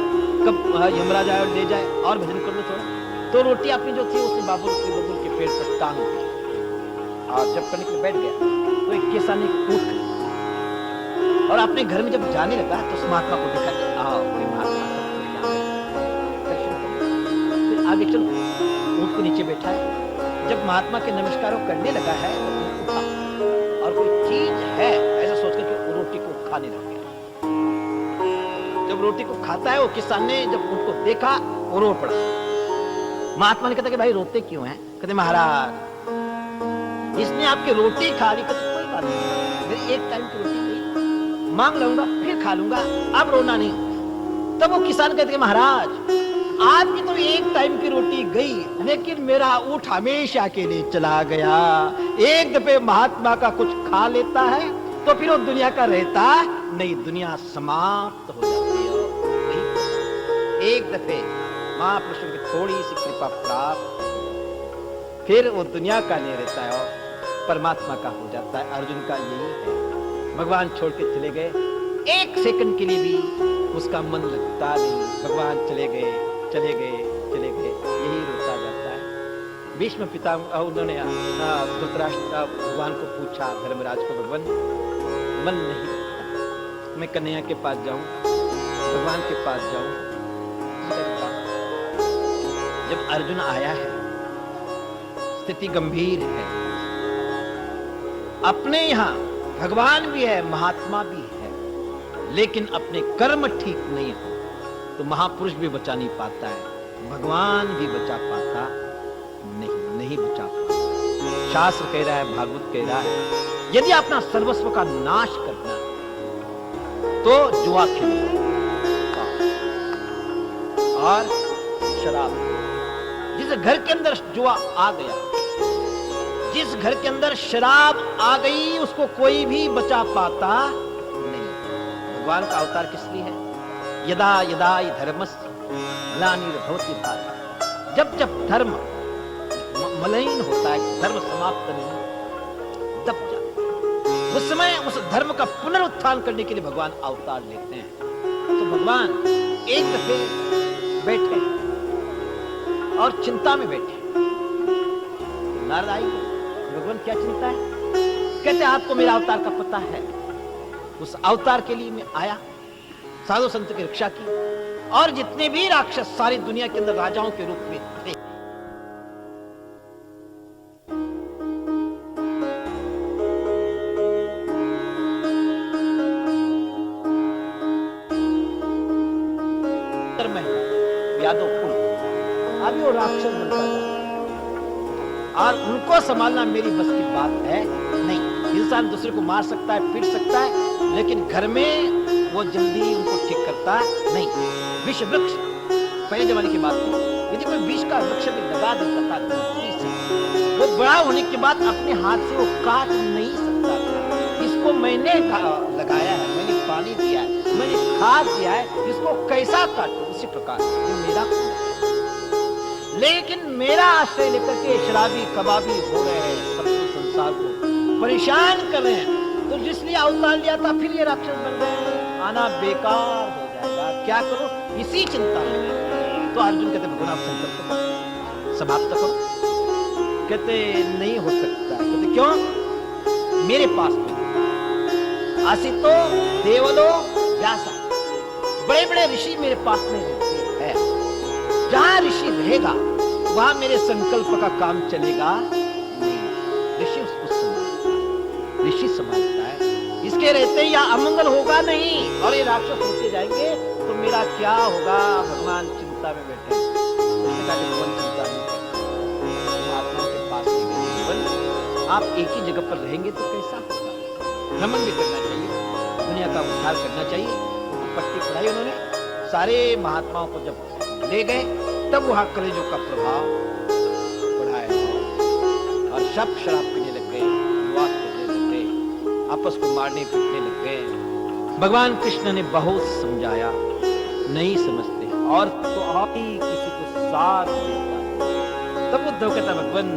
कब यमराज आए और ले जाए, और भजन कर लो थोड़ा। तो रोटी अपनी जो थी उसने बबूल के पेड़ पर टांग दी, और जब करने के लिए बैठ गया तो एक किसान टूट गई। और अपने घर में जब जाने लगा तो उस महात्मा को देखा कि आओ कोई महात्मा, फिर आगे चलो, ऊंट को नीचे बैठा है। जब महात्मा के नमस्कारों करने लगा है तो उठा, और कोई चीज है ऐसा सोचकर कि रोटी को खाने लग गया। जब रोटी को खाता है, वो किसान ने जब उनको देखा वो रो पड़ा। महात्मा ने कहा कि भाई रोते क्यों हैं? कहते महाराज इसने आपकी रोटी खा ली। कहते कोई बात नहीं, मेरी एक टाइम की रोटी गई, मांग लूंगा फिर खा लूंगा, अब रोना नहीं। तब वो किसान कहते महाराज आपकी तो एक टाइम की रोटी गई, लेकिन मेरा ऊँट हमेशा के लिए चला गया। एक दफे महात्मा का कुछ खा लेता है तो फिर वो दुनिया का रहता नहीं, दुनिया समाप्त हो जाती है। एक दफे महापुरुषों की थोड़ी सी कृपा प्राप्त, फिर वो दुनिया का नहीं रहता है और परमात्मा का हो जाता है। अर्जुन का यही है। भगवान छोड़ के चले गए, एक सेकंड के लिए भी उसका मन लगता नहीं। भगवान चले गए, चले गए, चले गए, यही रोता जाता है। भीष्म पितामह उन्होंने धृतराष्ट्र भगवान को पूछा, धर्मराज को, भगवान मन नहीं लगता, मैं कन्हैया के पास जाऊं, भगवान के पास जाऊं। जब अर्जुन आया है, स्थिति गंभीर है। अपने यहां भगवान भी है, महात्मा भी है, लेकिन अपने कर्म ठीक नहीं हो तो महापुरुष भी बचा नहीं पाता है, भगवान भी बचा पाता नहीं बचा पाता। शास्त्र कह रहा है, भागवत कह रहा है, यदि अपना सर्वस्व का नाश करना तो जुआ खेलो और शराब। जिस घर के अंदर जुआ आ गया, जिस घर के अंदर शराब आ गई, उसको कोई भी बचा पाता नहीं। भगवान का अवतार किस लिए है? यदा यदा धर्मस्य ग्लानिर्भवति भारत। जब जब धर्म मलिन होता है, धर्म समाप्त नहीं, दब जाता, उस समय उस धर्म का पुनरुत्थान करने के लिए भगवान अवतार लेते हैं। तो भगवान एक दफे बैठे और चिंता में बैठे। नारद आई, भगवान क्या चिंता है? कहते आपको मेरा अवतार का पता है। उस अवतार के लिए मैं आया, साधु संत की रक्षा की, और जितने भी राक्षस सारी दुनिया के अंदर राजाओं के रूप में थे, यादव कुल, अभी वो राक्षस बनता है और उनको संभालना मेरी बस की बात है नहीं। इंसान दूसरे को मार सकता है, पीट सकता है, लेकिन घर में वो जल्दी उनको ठीक करता नहीं। विष वृक्ष पहले जमाने की बात थी, यदि कोई विष का वृक्ष में लगा देता था धरती से, वो बड़ा होने के बाद अपने हाथ से वो काट नहीं सकता था। इसको मैंने लगाया है, मैंने पानी दिया है, मैंने खाद दिया है, इसको कैसा काटूं? उसी प्रकार ये मेरा खून है। लेकिन मेरा आश्रय लेकर के शराबी कबाबी हो रहे हैं, सबको संसार को परेशान कर रहे हैं, तो जिसलिए अवतार लिया था फिर ये राक्षस बन गए हैं, आना बेकार हो जाएगा, क्या करो? इसी चिंता में। तो अर्जुन कहते भगवान आप संकल्प करो, समाप्त करो। कहते नहीं हो सकता। कहते क्यों? मेरे पास में आसितो देवलो व्यासा, बड़े बड़े ऋषि मेरे पास में रहते हैं। जहां ऋषि रहेगा वहां मेरे संकल्प का काम चलेगा नहीं। ऋषि उसको संभालता है, ऋषि संभालता है। इसके रहते या अमंगल होगा नहीं, और ये राक्षस होते जाएंगे तो मेरा क्या होगा? भगवान चिंता में बैठे। उसने कहा कि भगवान चिंता नहीं करते, महात्माओं के पास नहीं गए। आप एक ही जगह पर रहेंगे तो कैसा होगा? भ्रमण भी करना चाहिए, दुनिया का उद्धार करना चाहिए। पट्टी पढ़ाई उन्होंने, सारे महात्माओं को जब ले गए तब वहां कलेजों का प्रभाव बढ़ाया और सब शराब पीने लग गए, विवाद करने लग गए, आपस को मारने पीटने लग गए। भगवान कृष्ण ने बहुत समझाया, नहीं समझते, और तो आप ही किसी को साथ देता। तब उद्धव कहता भगवान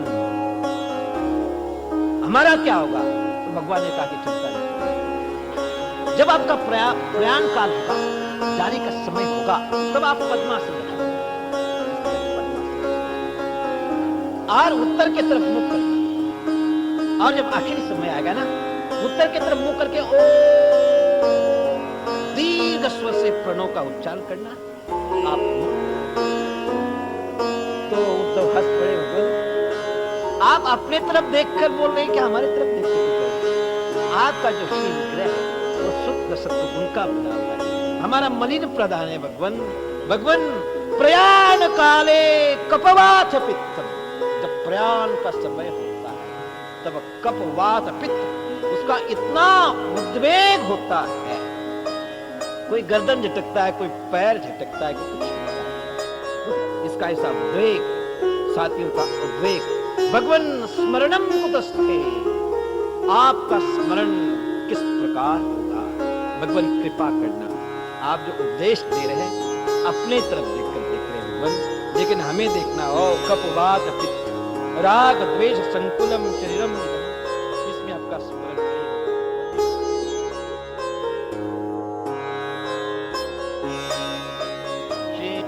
हमारा क्या होगा? तो भगवान ने कहा कि चिंता नहीं, जब आपका प्रयाण काल होगा, जाने का समय होगा, तब आप पद्मासन रखेंगे और उत्तर की तरफ मुख करना, और जब आखिरी समय आएगा ना, उत्तर की तरफ मुख करके ओ दीर्घ स्वर से प्रणव का उच्चारण करना। आप तो उद्धव हंस पड़े, भगवान आप अपने तरफ देखकर बोल रहे हैं कि हमारे तरफ देखकर? आपका जो शील ग्रह है वो शुद्ध सत्व गुण का बना हुआ है, हमारा मलिन प्रधान है भगवान। भगवान प्रयाण काले कपवात पित्तम, जब प्रयाण का समय होता है तब कपवात पित्त उसका इतना उद्वेग होता है, कोई गर्दन झटकता है, कोई पैर झटकता है, कोई कुछ होता है, इसका ऐसा उद्वेग, साथियों का उद्वेग। भगवान स्मरणम कुतस्थे, आपका स्मरण किस प्रकार होगा? भगवान कृपा करना, आप जो उपदेश दे रहे हैं अपने तरफ देखकर देख रहे हैं भगवान, लेकिन हमें देखना हो कपवात पित्त राग द्वेष संकुलम शरीरम, इसमें आपका स्मरण नहीं।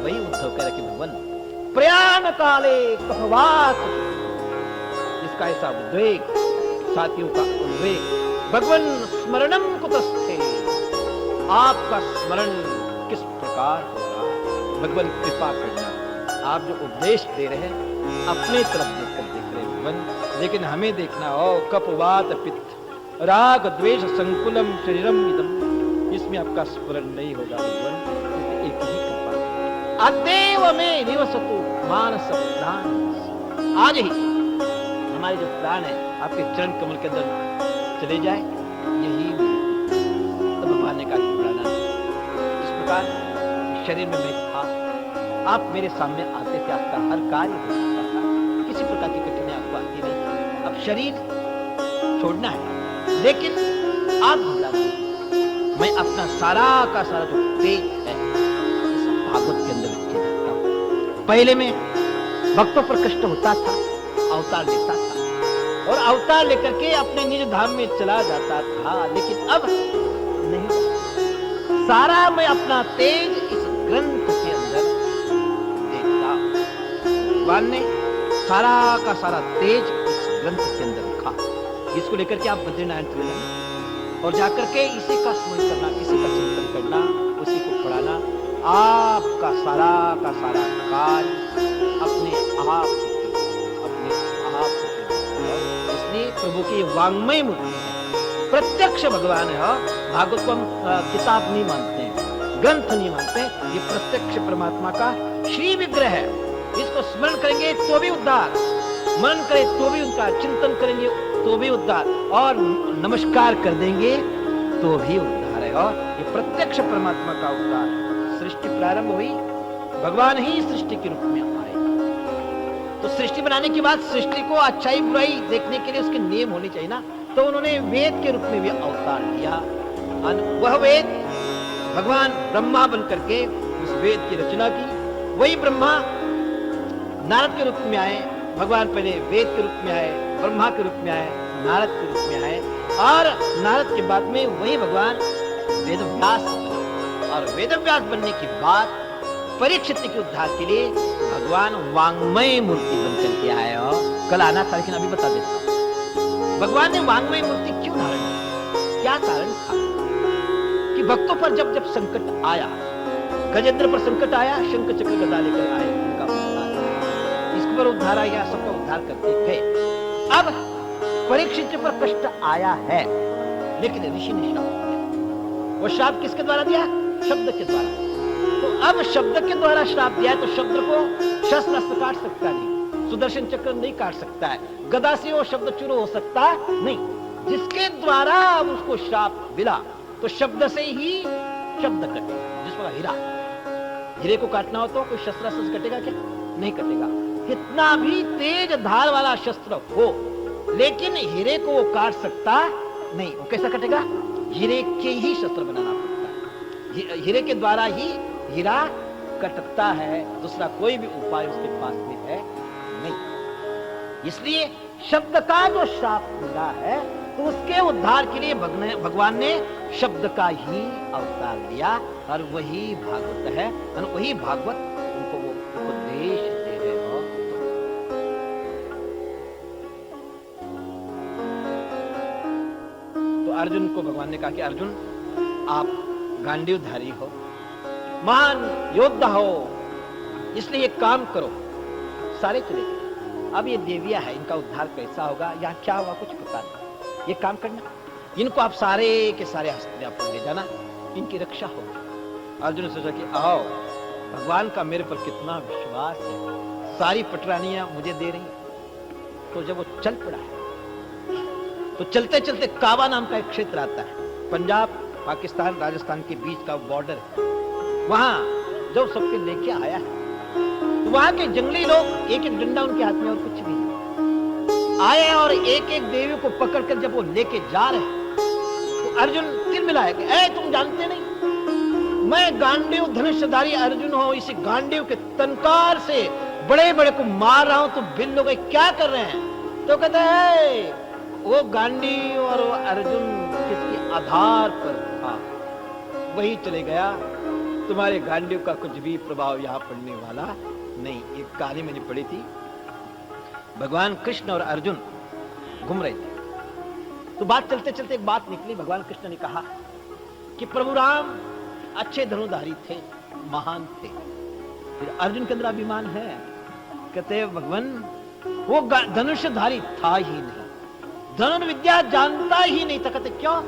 वही उद्धव कह रहे कि भगवान प्रयाण काले कपवात, इसका ऐसा उद्वेग, साथियों का उद्वेग। भगवान स्मरणम कुतस्थे, आपका स्मरण किस प्रकार होगा? भगवान कृपा करना, आप जो उपदेश दे रहे हैं अपने तरफ देखकर देख रहे हैं भगवान, लेकिन हमें देखना हो कपवात पित्त राग द्वेष संकुलम शरीरम इदम, इसमें आपका स्मरण नहीं होगा भगवान। एक ही कृपा, अद्देव में निवसतु मानस प्राण, आज ही हमारे जो प्राण है आपके चरण कमल के अंदर चले जाए, यही तो भगवान ने कहा बुलाना। इस प्रकार शरीर में मैं था, आप मेरे सामने आते थे, आपका हर कार्य हो सकता था, किसी प्रकार की कठिनाई आपको आती नहीं। अब शरीर छोड़ना है, लेकिन आप घबरा मत, मैं अपना सारा का सारा जो तेज है इस भागवत के अंदर रखे रहता हूं। पहले में भक्तों पर कष्ट होता था, अवतार लेता था और अवतार लेकर के अपने निज धाम में चला जाता था, लेकिन अब नहीं, सारा मैं अपना तेज इस ग्रंथ के अंदर देखता। भगवान ने सारा का सारा तेज इस ग्रंथ के अंदर रखा, इसको लेकर के आप बद्रीनारायण चले जाना और जाकर के इसी का स्मरण करना, इसी का चिंतन करना, उसी को पढ़ाना। आपका सारा का सारा कार्य अपने आप इसलिए प्रभु की वांग्मय मूर्ति है, प्रत्यक्ष भगवान है। भागवत को हम किताब नहीं मानते हैं, ग्रंथ नहीं मानते हैं, ये प्रत्यक्ष परमात्मा का श्री विग्रह है। इसको स्मरण करेंगे तो भी उद्धार, मन करे तो भी उनका चिंतन करेंगे तो भी उद्धार, और नमस्कार कर देंगे तो भी उद्धार है। और ये प्रत्यक्ष परमात्मा का उद्धार है। सृष्टि प्रारंभ हुई, भगवान ही सृष्टि के रूप में आए, तो सृष्टि बनाने के बाद सृष्टि को अच्छाई बुराई देखने के लिए उसके नियम होने चाहिए ना। तो उन्होंने वेद के रूप में भी अवतार लिया। वह वेद भगवान ब्रह्मा बन करके उस वेद की रचना की। वही ब्रह्मा नारद के रूप में आए। भगवान पहले वेद के रूप में आए, ब्रह्मा के रूप में आए, नारद के रूप में आए, और नारद के बाद में वही भगवान वेदव्यास बने। और वेदव्यास बनने के बाद परीक्षित के उद्धार के लिए भगवान वांग्मय मूर्ति बन करके आए। और कल आना था, लेकिन अभी बता देता हूं भगवान ने वांग्मय मूर्ति क्यों धारण की, क्या कारण था कि भक्तों पर जब जब संकट आया, गजेंद्र पर संकट आया, शंख चक्र गदा लेकर आए, उनका उद्धार, इस पर उद्धार आया, सबका उद्धार करते गए। अब परीक्षित पर कष्ट आया है, लेकिन ऋषि ने श्राप दिया। वो श्राप किसके द्वारा दिया? शब्द के द्वारा। तो अब शब्द के द्वारा श्राप दिया, तो शब्द को शस्त्र अस्त्र काट सकता नहीं, सुदर्शन चक्र नहीं काट सकता है, गदा से वो शब्द चूर हो सकता नहीं। जिसके द्वारा उसको श्राप मिला, तो शब्द से ही शब्द कटे। जिस पर हीरा, हीरे को काटना हो तो कोई शस्त्र अस्त्र कटेगा क्या? नहीं कटेगा। कितना भी तेज धार वाला शस्त्र हो, लेकिन हीरे को वो काट सकता नहीं। वो कैसा कटेगा? हीरे के ही शस्त्र बनाना पड़ता है, हीरे के द्वारा ही हीरा कटता है, दूसरा कोई भी उपाय उसके पास में है नहीं। इसलिए शब्द का जो श्राप मिला है, तो उसके उद्धार के लिए भगवान ने शब्द का ही अवतार लिया, और वही भागवत है, और वही भागवत उनको वो उपदेश दे रहे हो। तो अर्जुन को भगवान ने कहा कि अर्जुन, आप गांडीवधारी हो, महान योद्धा हो, इसलिए एक काम करो, सारे चले गए। अब ये देविया है, इनका उद्धार कैसा होगा, या क्या हुआ कुछ पता नहीं। ये काम करना, इनको आप सारे के सारे हस्तिनापुर ले जाना, इनकी रक्षा होगी। अर्जुन ने सोचा कि आओ, भगवान का मेरे पर कितना विश्वास है, सारी पटरानियां मुझे दे रही हैं। तो जब वो चल पड़ा है, तो चलते चलते काबा नाम का एक क्षेत्र आता है, पंजाब पाकिस्तान राजस्थान के बीच का बॉर्डर है। वहां जब सबके लेके आया है, तो वहां के जंगली लोग एक एक डंडा उनके हाथ में और कुछ भी नहीं आए, और एक एक देवी को पकड़कर जब वो लेके जा रहे हैं, तो अर्जुन तिल मिलाया कि ऐ तुम जानते नहीं, मैं गांडीव धनुषधारी अर्जुन हूं, इसी गांडीव के तनकार से बड़े बड़े को मार रहा हूं, तो बिल लोग क्या कर रहे हैं? तो कहते हैं वो गांडीव और वो अर्जुन किसी आधार पर था, वही चले गया, तुम्हारे गांडीव का कुछ भी प्रभाव यहां पड़ने वाला नहीं। एक कहानी मैंने पढ़ी थी, भगवान कृष्ण और अर्जुन घूम रहे थे, तो बात चलते चलते एक बात निकली। भगवान कृष्ण ने कहा कि प्रभु राम अच्छे धनुधारी थे, महान थे, फिर अर्जुन के अंदर अभिमान है। कहते भगवान वो धनुषधारी था ही नहीं, धनुर्विद्या जानता ही नहीं था। कहते क्यों?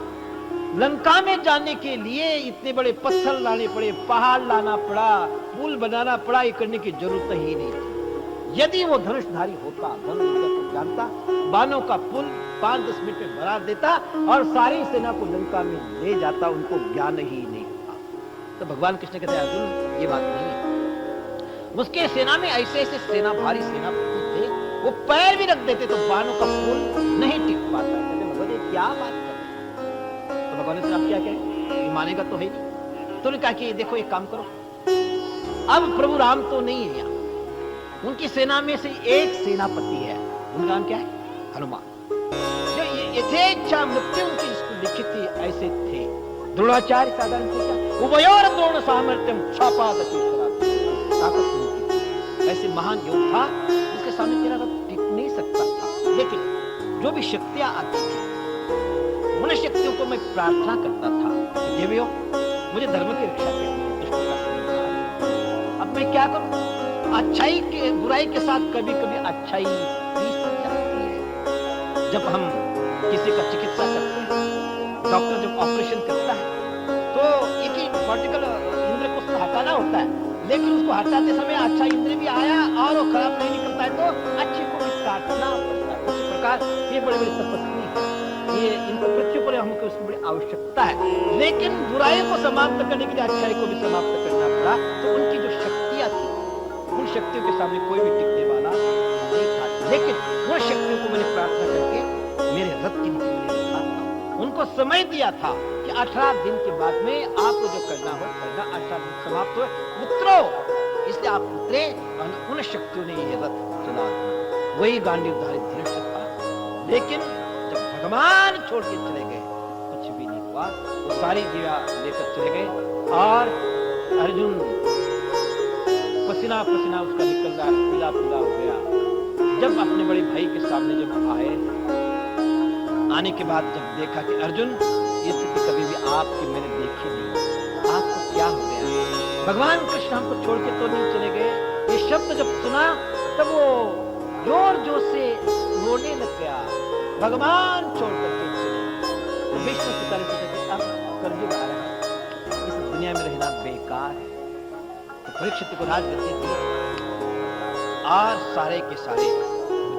लंका में जाने के लिए इतने बड़े पत्थर लाने पड़े, पहाड़ लाना पड़ा, पुल बनाना पड़ा, ये करने की जरूरत ही नहीं थी। यदि वो धनुषधारी होता, धनुर्विद्या को जानता, बाणों का पुल 5-10 मिनट में बना देता और सारी सेना को लंका में ले जाता, उनको ज्ञान ही नहीं था। तो भगवान कृष्ण कहते अर्जुन ये बात नहीं है। उसके सेना में ऐसे ऐसे सेना, भारी सेनापति थे, वो पैर भी रख देते तो बाणों का पुल नहीं टिक पाता। कहते भगवान क्या बात कर, तो भगवान ने आप क्या कहे, मानेगा तो है नहीं। तो उन्होंने कहा कि देखो एक काम करो, अब प्रभु राम तो नहीं है यहाँ, उनकी सेना में से एक सेनापति है, उनका नाम क्या है? हनुमान। जो यथेच्छा मृत्यु उनकी जिसको लिखी थी ऐसे थे। द्रोणाचार्य साधारण थे, उभयोर द्रोण सामर्थ्यम क्षापादपि ताकत उनकी थी। ऐसे महान योद्धा जिसके सामने तेरा रथ टिक नहीं सकता था। लेकिन जो भी शक्तियां आती थी, उन शक्तियों को मैं प्रार्थना करता था, देवियों मुझे धर्म की रक्षा करनी, दुष्टों का संहार। अब मैं क्या करूं? अच्छाई के बुराई के साथ कभी कभी अच्छाई पीस जाती है। जब हम किसी का चिकित्सा करते हैं, डॉक्टर जब ऑपरेशन करता है, तो एक ही वर्टिकल इंद्र को उसको हटाना होता है, लेकिन उसको हटाते समय अच्छा इंद्र भी आया और वो खराब नहीं निकलता है, तो अच्छे को भी काटना पड़ता है। उसी प्रकार ये बड़े बड़े तपस्वी हैं, ये इनको पृथ्वी पर हमको उसकी बड़ी आवश्यकता है, लेकिन बुराई को समाप्त करने के लिए अच्छाई को भी समाप्त करना पड़ा। तो उनकी जो शक्तियां थी, उन शक्तियों के सामने कोई भी टिकने वाला नहीं था। लेकिन वो शक्तियों को मैंने प्रार्थना करके मेरे रथ की समय दिया था कि 18 दिन के बाद में आपको जो करना हो करना, 18 दिन समाप्त हो उतरो। इसलिए आप उतरे और उन शक्तियों ने ये रथ चला दिया, वही गांडीवधारी धनुष था। लेकिन जब भगवान छोड़ के चले गए कुछ भी नहीं हुआ, वो सारी दिया लेकर चले गए और अर्जुन पसीना पसीना उसका निकल रहा, पीला पीला हो गया। जब अपने बड़े भाई के सामने जब आए, आने के बाद जब देखा कि अर्जुन ये स्थिति कभी भी आपकी मैंने देखी नहीं, आपको क्या हो गया? भगवान कृष्ण हमको छोड़ के तो नहीं चले गए। ये शब्द जब सुना तब वो जोर जोर से रोने लग गया, भगवान छोड़ करके चले। तो विष्णु पिता ने सोचा कि अब कलयुग आ रहा है, इस दुनिया में रहना बेकार है। तो परीक्षित को राजगद्दी दी और सारे के सारे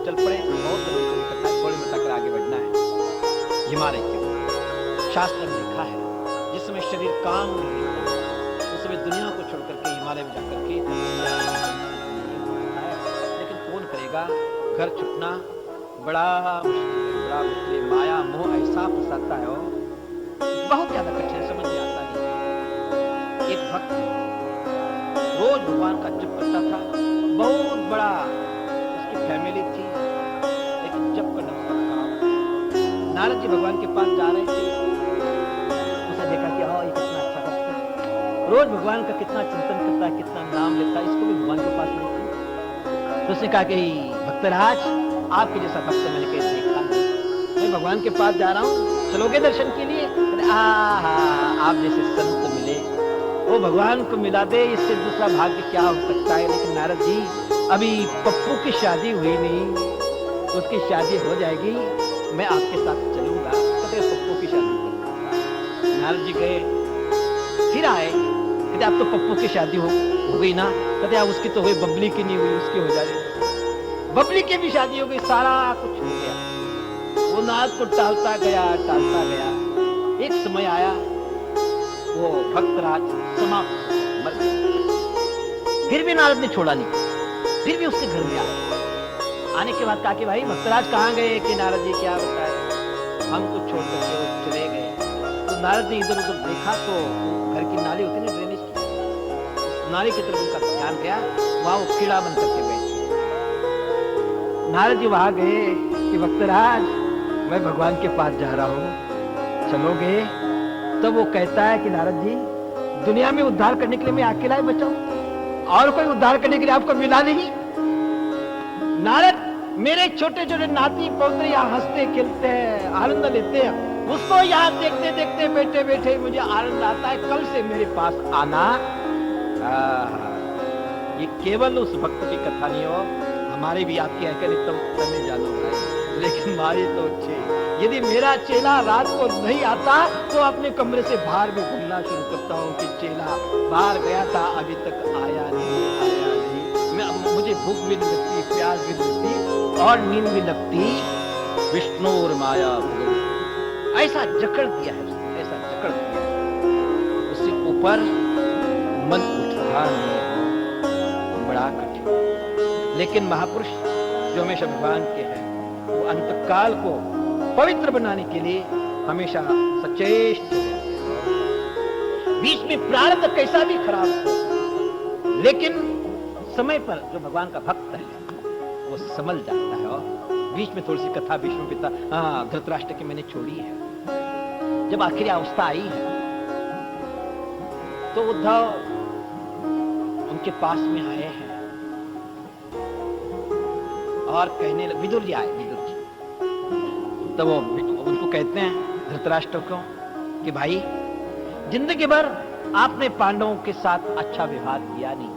चल पड़े। बहुत लंबी कथा है, थोड़ी बताकर आगे बढ़ना है। हिमालय के ऊपर शास्त्र में लिखा है, जिस समय शरीर काम नहीं करता उस समय दुनिया को छोड़ करके हिमालय में जाकर के, लेकिन कौन करेगा? घर छुटना बड़ा मुश्किल है, बड़ा मुश्किल है। माया मोह ऐसा फंसाता है, बहुत ज्यादा कठिन है, समझ में आता नहीं। एक भक्त रोज भगवान का जप करता था, बहुत बड़ा उसकी फैमिली थी, लेकिन जप करना उसका काम। नारद जी भगवान के पास जा रहे थे, उसे देखा कि हाँ ये कितना अच्छा भक्त है, रोज भगवान का कितना चिंतन करता है, कितना नाम लेता है, इसको भी भगवान के पास लेते। तो उसने कहा कि भक्तराज आपके जैसा भक्त मैंने कहीं देखा नहीं, मैं भगवान के पास जा रहा हूँ, चलोगे दर्शन के लिए? आप जैसे संत मिले, वो भगवान को मिला दे, इससे दूसरा भाग्य क्या हो सकता है। लेकिन नारद जी अभी पप्पू की शादी हुई नहीं, उसकी शादी हो जाएगी, मैं आपके साथ चलूंगा। कहते पप्पू की शादी करूंगा। नारद जी गए, फिर आए, कहते अब तो पप्पू की शादी हो गई ना? कहते अब उसकी तो हुई, बबली की नहीं हुई, उसकी हो जाए। बबली की भी शादी हो गई, सारा कुछ हो गया। वो नारद को टालता गया, टालता गया। एक समय आया, वो भक्तराज समाप्त मर गया। फिर भी नारद ने छोड़ा नहीं, फिर भी उसके घर में आया। आने के बाद कहा कि भाई भक्तराज कहाँ गए? कि नारद जी क्या बताए, हमको छोड़ करके वो चले गए। तो नारद ने इधर उधर देखा तो घर की नाली होती ना, ड्रेनेज की, नाली की तरफ उनका ध्यान गया, वहां वो कीड़ा बन करके बैठे। नारद जी वहां गए कि भक्तराज मैं भगवान के पास जा रहा हूँ, चलोगे? तब वो कहता है कि नारद जी दुनिया में उद्धार करने के लिए मैं अकेला ही बचा हूं, और कोई उद्धार करने के लिए आपको मिला नहीं। नारद मेरे छोटे छोटे नाती पोते यहाँ हंसते खेलते हैं, आनंद लेते हैं, उसको यहाँ देखते देखते बैठे बैठे मुझे आनंद आता है। कल से मेरे पास आना। ये केवल उस भक्त की कथा नहीं हो, हमारे भी आपकी अकेले तुम समय जानो भाई, लेकिन हमारी तो अच्छे। यदि मेरा चेला रात को नहीं आता तो अपने कमरे से बाहर भी घूमना शुरू करता हूँ कि चेला बाहर गया था, अभी तक आया नहीं। मुझे भूख भी नहीं लगती, प्यास भी नहीं लगती और नींद भी लगती। विष्णु और माया ऐसा जकड़ दिया है, ऐसा जकड़ दिया है। उससे ऊपर मन उठा नहीं, बड़ा कठिन। लेकिन महापुरुष जो हमेशा भगवान के हैं, वो अंतकाल को पवित्र बनाने के लिए हमेशा सचेष्ट। बीच में प्रारब्ध कैसा भी खराब हो, लेकिन समय पर जो भगवान का भक्त है वो संभल जाता है। और बीच में थोड़ी सी कथा भीष्म पिता धृतराष्ट्र की मैंने छोड़ी है। जब आखिरी अवस्था आई है तो उद्धव उनके पास में आए हैं और कहने लगे, विदुर जी आए, विदुर जी। तो वो उनको कहते हैं धृतराष्ट्र को कि भाई जिंदगी भर आपने पांडवों के साथ अच्छा व्यवहार किया नहीं,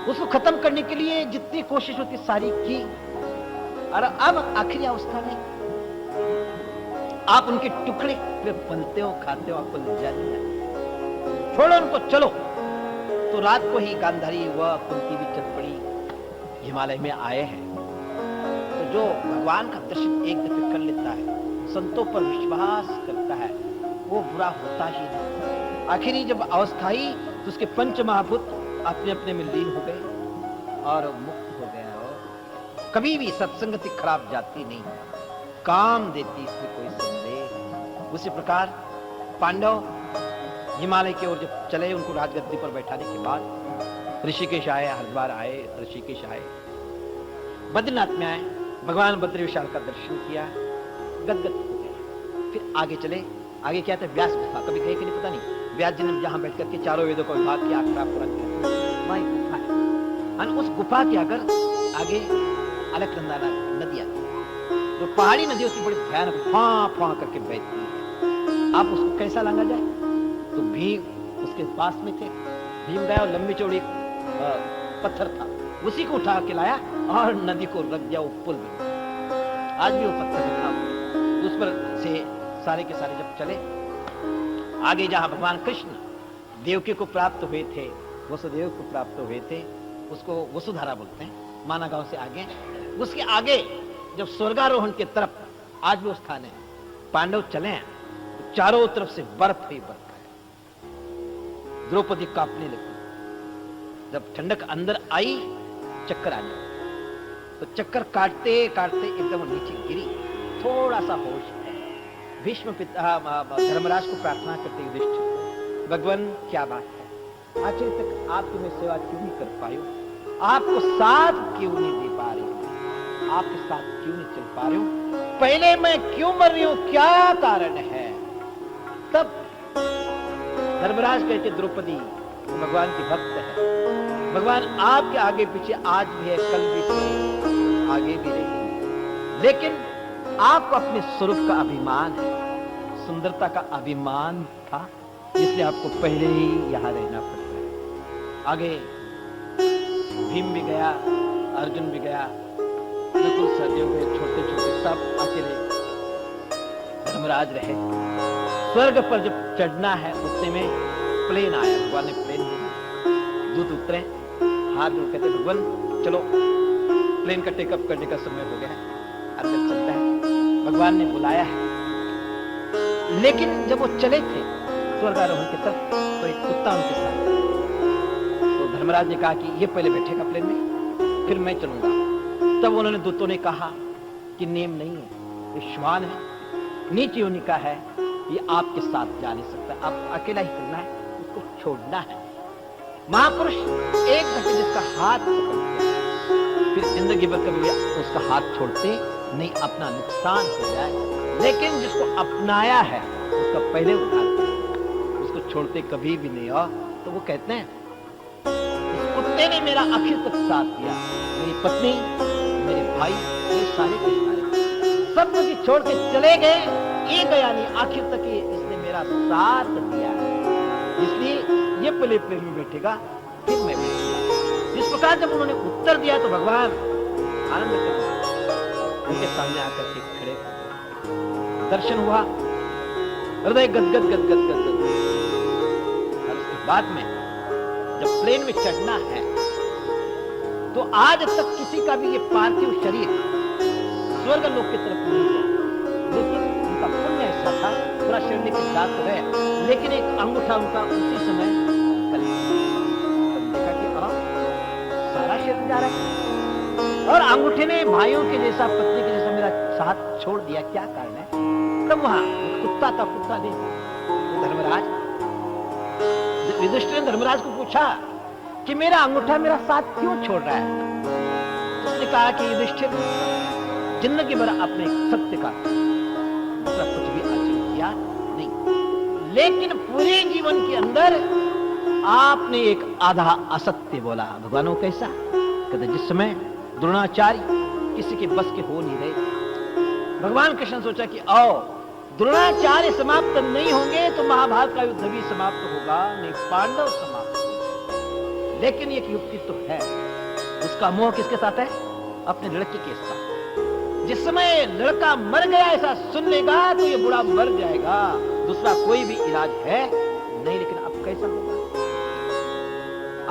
उसको खत्म करने के लिए जितनी कोशिश होती सारी की, और अब आखिरी अवस्था में आप उनके टुकड़े पे पलते हो, खाते हो, आपको लज्जा नहीं है, छोड़ो उनको, चलो। तो रात को ही गांधारी व कुंती भी चल पड़ी, हिमालय में आए हैं। तो जो भगवान का दर्शन एक दफे कर लेता है, संतों पर विश्वास करता है, वो बुरा होता ही नहीं। आखिरी जब अवस्था आई तो उसके पंच महाभूत अपने अपने में लीन हो गए और मुक्त हो गया। हो कभी भी सत्संगति खराब जाती नहीं, काम देती, इसमें कोई संदेह नहीं। उसी प्रकार पांडव हिमालय की ओर जब चले, उनको राजगद्दी पर बैठाने के बाद ऋषिकेश आए, हरिद्वार आए, ऋषिकेश आए, बद्रीनाथ में आए, भगवान बद्री विशाल का दर्शन किया, गदगद हो गए। फिर आगे चले। आगे क्या था? व्यास गुफा। कभी गए कि नहीं पता नहीं। व्यास जी ने जहां बैठ करके चारों वेदों का विभाग किया, अक्षरा पुराण किया, वहाँ एक गुफा है। और उस गुफा के अगर आगे अलकनंदा नदी आती है, जो पहाड़ी नदी होती, बड़ी भयानक फां फां करके बहती है। आप उसको कैसा लांगा जाए? तो भीम उसके पास में थे। भीम गया और लंबी चौड़ी पत्थर था, उसी को उठा के लाया और नदी को रख दिया। वो पुल में आज भी वो पत्थर रखा हुआ, उस पर से सारे के सारे जब चले आगे, जहां भगवान कृष्ण देवकी को प्राप्त हुए थे, वसुदेव को प्राप्त हुए थे, उसको वसुधारा बोलते हैं, माना गांव से आगे। उसके आगे जब स्वर्गारोहण के तरफ आज भी वो स्थान है, पांडव चले हैं तो चारों तरफ से बर्फ ही बर्फ है। द्रौपदी कांपने लगी। जब ठंडक अंदर आई, चक्कर आने लगा। तो चक्कर काटते काटते एकदम नीचे गिरी, थोड़ा सा होश है। भीष्म पिता धर्मराज को प्रार्थना करते युधिष्ठिर, भगवान क्या बात है, आखिर तक आपकी मैं सेवा क्यों नहीं कर पाई, आपको साथ क्यों नहीं दे पा रही हूं, आपके साथ क्यों नहीं चल पा रही हूं, पहले मैं क्यों मर रही हूं, क्या कारण है? तब धर्मराज कहते, द्रौपदी भगवान की भक्त है, भगवान आपके आगे पीछे आज भी है, कल भी थे, आगे भी रहेंगे, लेकिन आपको अपने स्वरूप का अभिमान है, सुंदरता का अभिमान था, इसलिए आपको पहले ही यहां रहना पड़ता है। आगे भीम भी गया, अर्जुन भी गया, बिल्कुल सहदेव गए, छोटे छोटे सब अकेले धर्मराज रहे। स्वर्ग पर जब चढ़ना है उतने में प्लेन आया, भगवान ने प्लेन दिया, दूत उतरे, हाथ जोड़ कहते, भगवान चलो, प्लेन का टेकअप करने का समय हो गया है, अंदर चलता है। भगवान ने बुलाया है, लेकिन जब वो चले थे स्वर्गारोहण की तरफ, तो एक कुत्ता उनके साथ। तो धर्मराज ने कहा कि ये पहले बैठेगा प्लेन में, फिर मैं चलूंगा। तब उन्होंने दूतों ने कहा कि नेम नहीं है, ये श्वान है, नीच योनि का है, ये आपके साथ जा नहीं सकता, आप अकेला ही चलना है, उसको छोड़ना है। महापुरुष एक दफे जिसका हाथ पकड़ लिया, फिर जिंदगी भर कभी उसका हाथ छोड़ते नहीं, अपना नुकसान हो जाए। लेकिन जिसको अपनाया है उसका पहले उठाते, उसको छोड़ते कभी भी नहीं। हो तो वो कहते हैं, इस कुत्ते ने मेरा आखिर तक साथ दिया, मेरी पत्नी, मेरे भाई, मेरे सारे के सारे सब मुझे छोड़ के चले गए, ये गया नहीं, आखिर तक इसने मेरा साथ दिया है, इसलिए ये पहले प्लेन में बैठेगा, फिर मैं बैठूंगा। इस प्रकार जब उन्होंने उत्तर दिया तो भगवान आनंद करके उनके सामने आकर के खड़े हो गए। दर्शन हुआ, हृदय गदगद गदगद गदगद। और उसके बाद में जब प्लेन में चढ़ना है तो आज तक किसी का भी ये पार्थिव शरीर स्वर्ग लोक की तरफ नहीं गया, लेकिन उनका पुण्य ऐसा था, पूरा शरीर के साथ तो है, लेकिन एक अंगूठा उनका उसी समय निकल गया। देखा कि सारा शरीर जा रहा है, और अंगूठे ने भाइयों के जैसा, पत्नी के जैसा मेरा साथ छोड़ दिया, क्या कारण है? तब वहां कुत्ता था, कुत्ता ने धर्मराज, युधिष्ठिर ने धर्मराज को पूछा कि मेरा अंगूठा मेरा साथ क्यों छोड़ रहा है? उसने कहा कि युधिष्ठिर, जिंदगी भर आपने सत्य का दूसरा कुछ भी आचरण किया नहीं, लेकिन पूरे जीवन के अंदर आपने एक आधा असत्य बोला। भगवान वो कैसा? कहते जिस समय द्रोणाचार्य किसी के बस के हो नहीं रहे, भगवान कृष्ण सोचा कि आओ, द्रोणाचार्य समाप्त नहीं होंगे तो महाभारत का युद्ध भी समाप्त होगा नहीं, पांडव समाप्त होंगे। लेकिन एक युक्ति तो है, उसका मोह किसके साथ है? अपने लड़के के साथ। जिस समय लड़का मर गया ऐसा सुन लेगा तो ये बुढ़ा मर जाएगा, दूसरा कोई भी इलाज है नहीं। लेकिन अब कैसा होगा?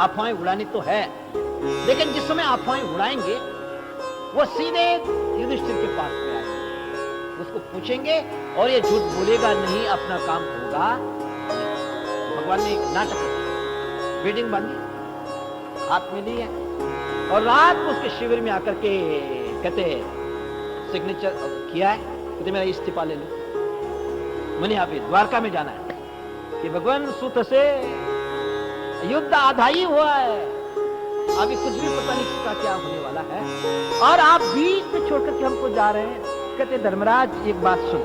अफवाहें उड़ानी तो है, लेकिन जिस समय अफवाहें उड़ाएंगे वो सीधे युधिष्ठिर के पास में आएंगे, उसको पूछेंगे और ये झूठ बोलेगा नहीं, अपना काम होगा। भगवान ने एक नाटक रखा, वेडिंग बांधी, हाथ में ली है, और रात को उसके शिविर में आकर के कहते सिग्नेचर किया है, कहते मेरा इस्तीफा ले लो। मैंने यहाँ पे द्वारका में जाना है कि भगवान सुत से युद्ध आधा ही हुआ है, अभी कुछ भी पता नहीं इसका क्या होने वाला है, और आप बीच में छोड़ करके हमको जा रहे हैं। कहते धर्मराज एक बात सुन,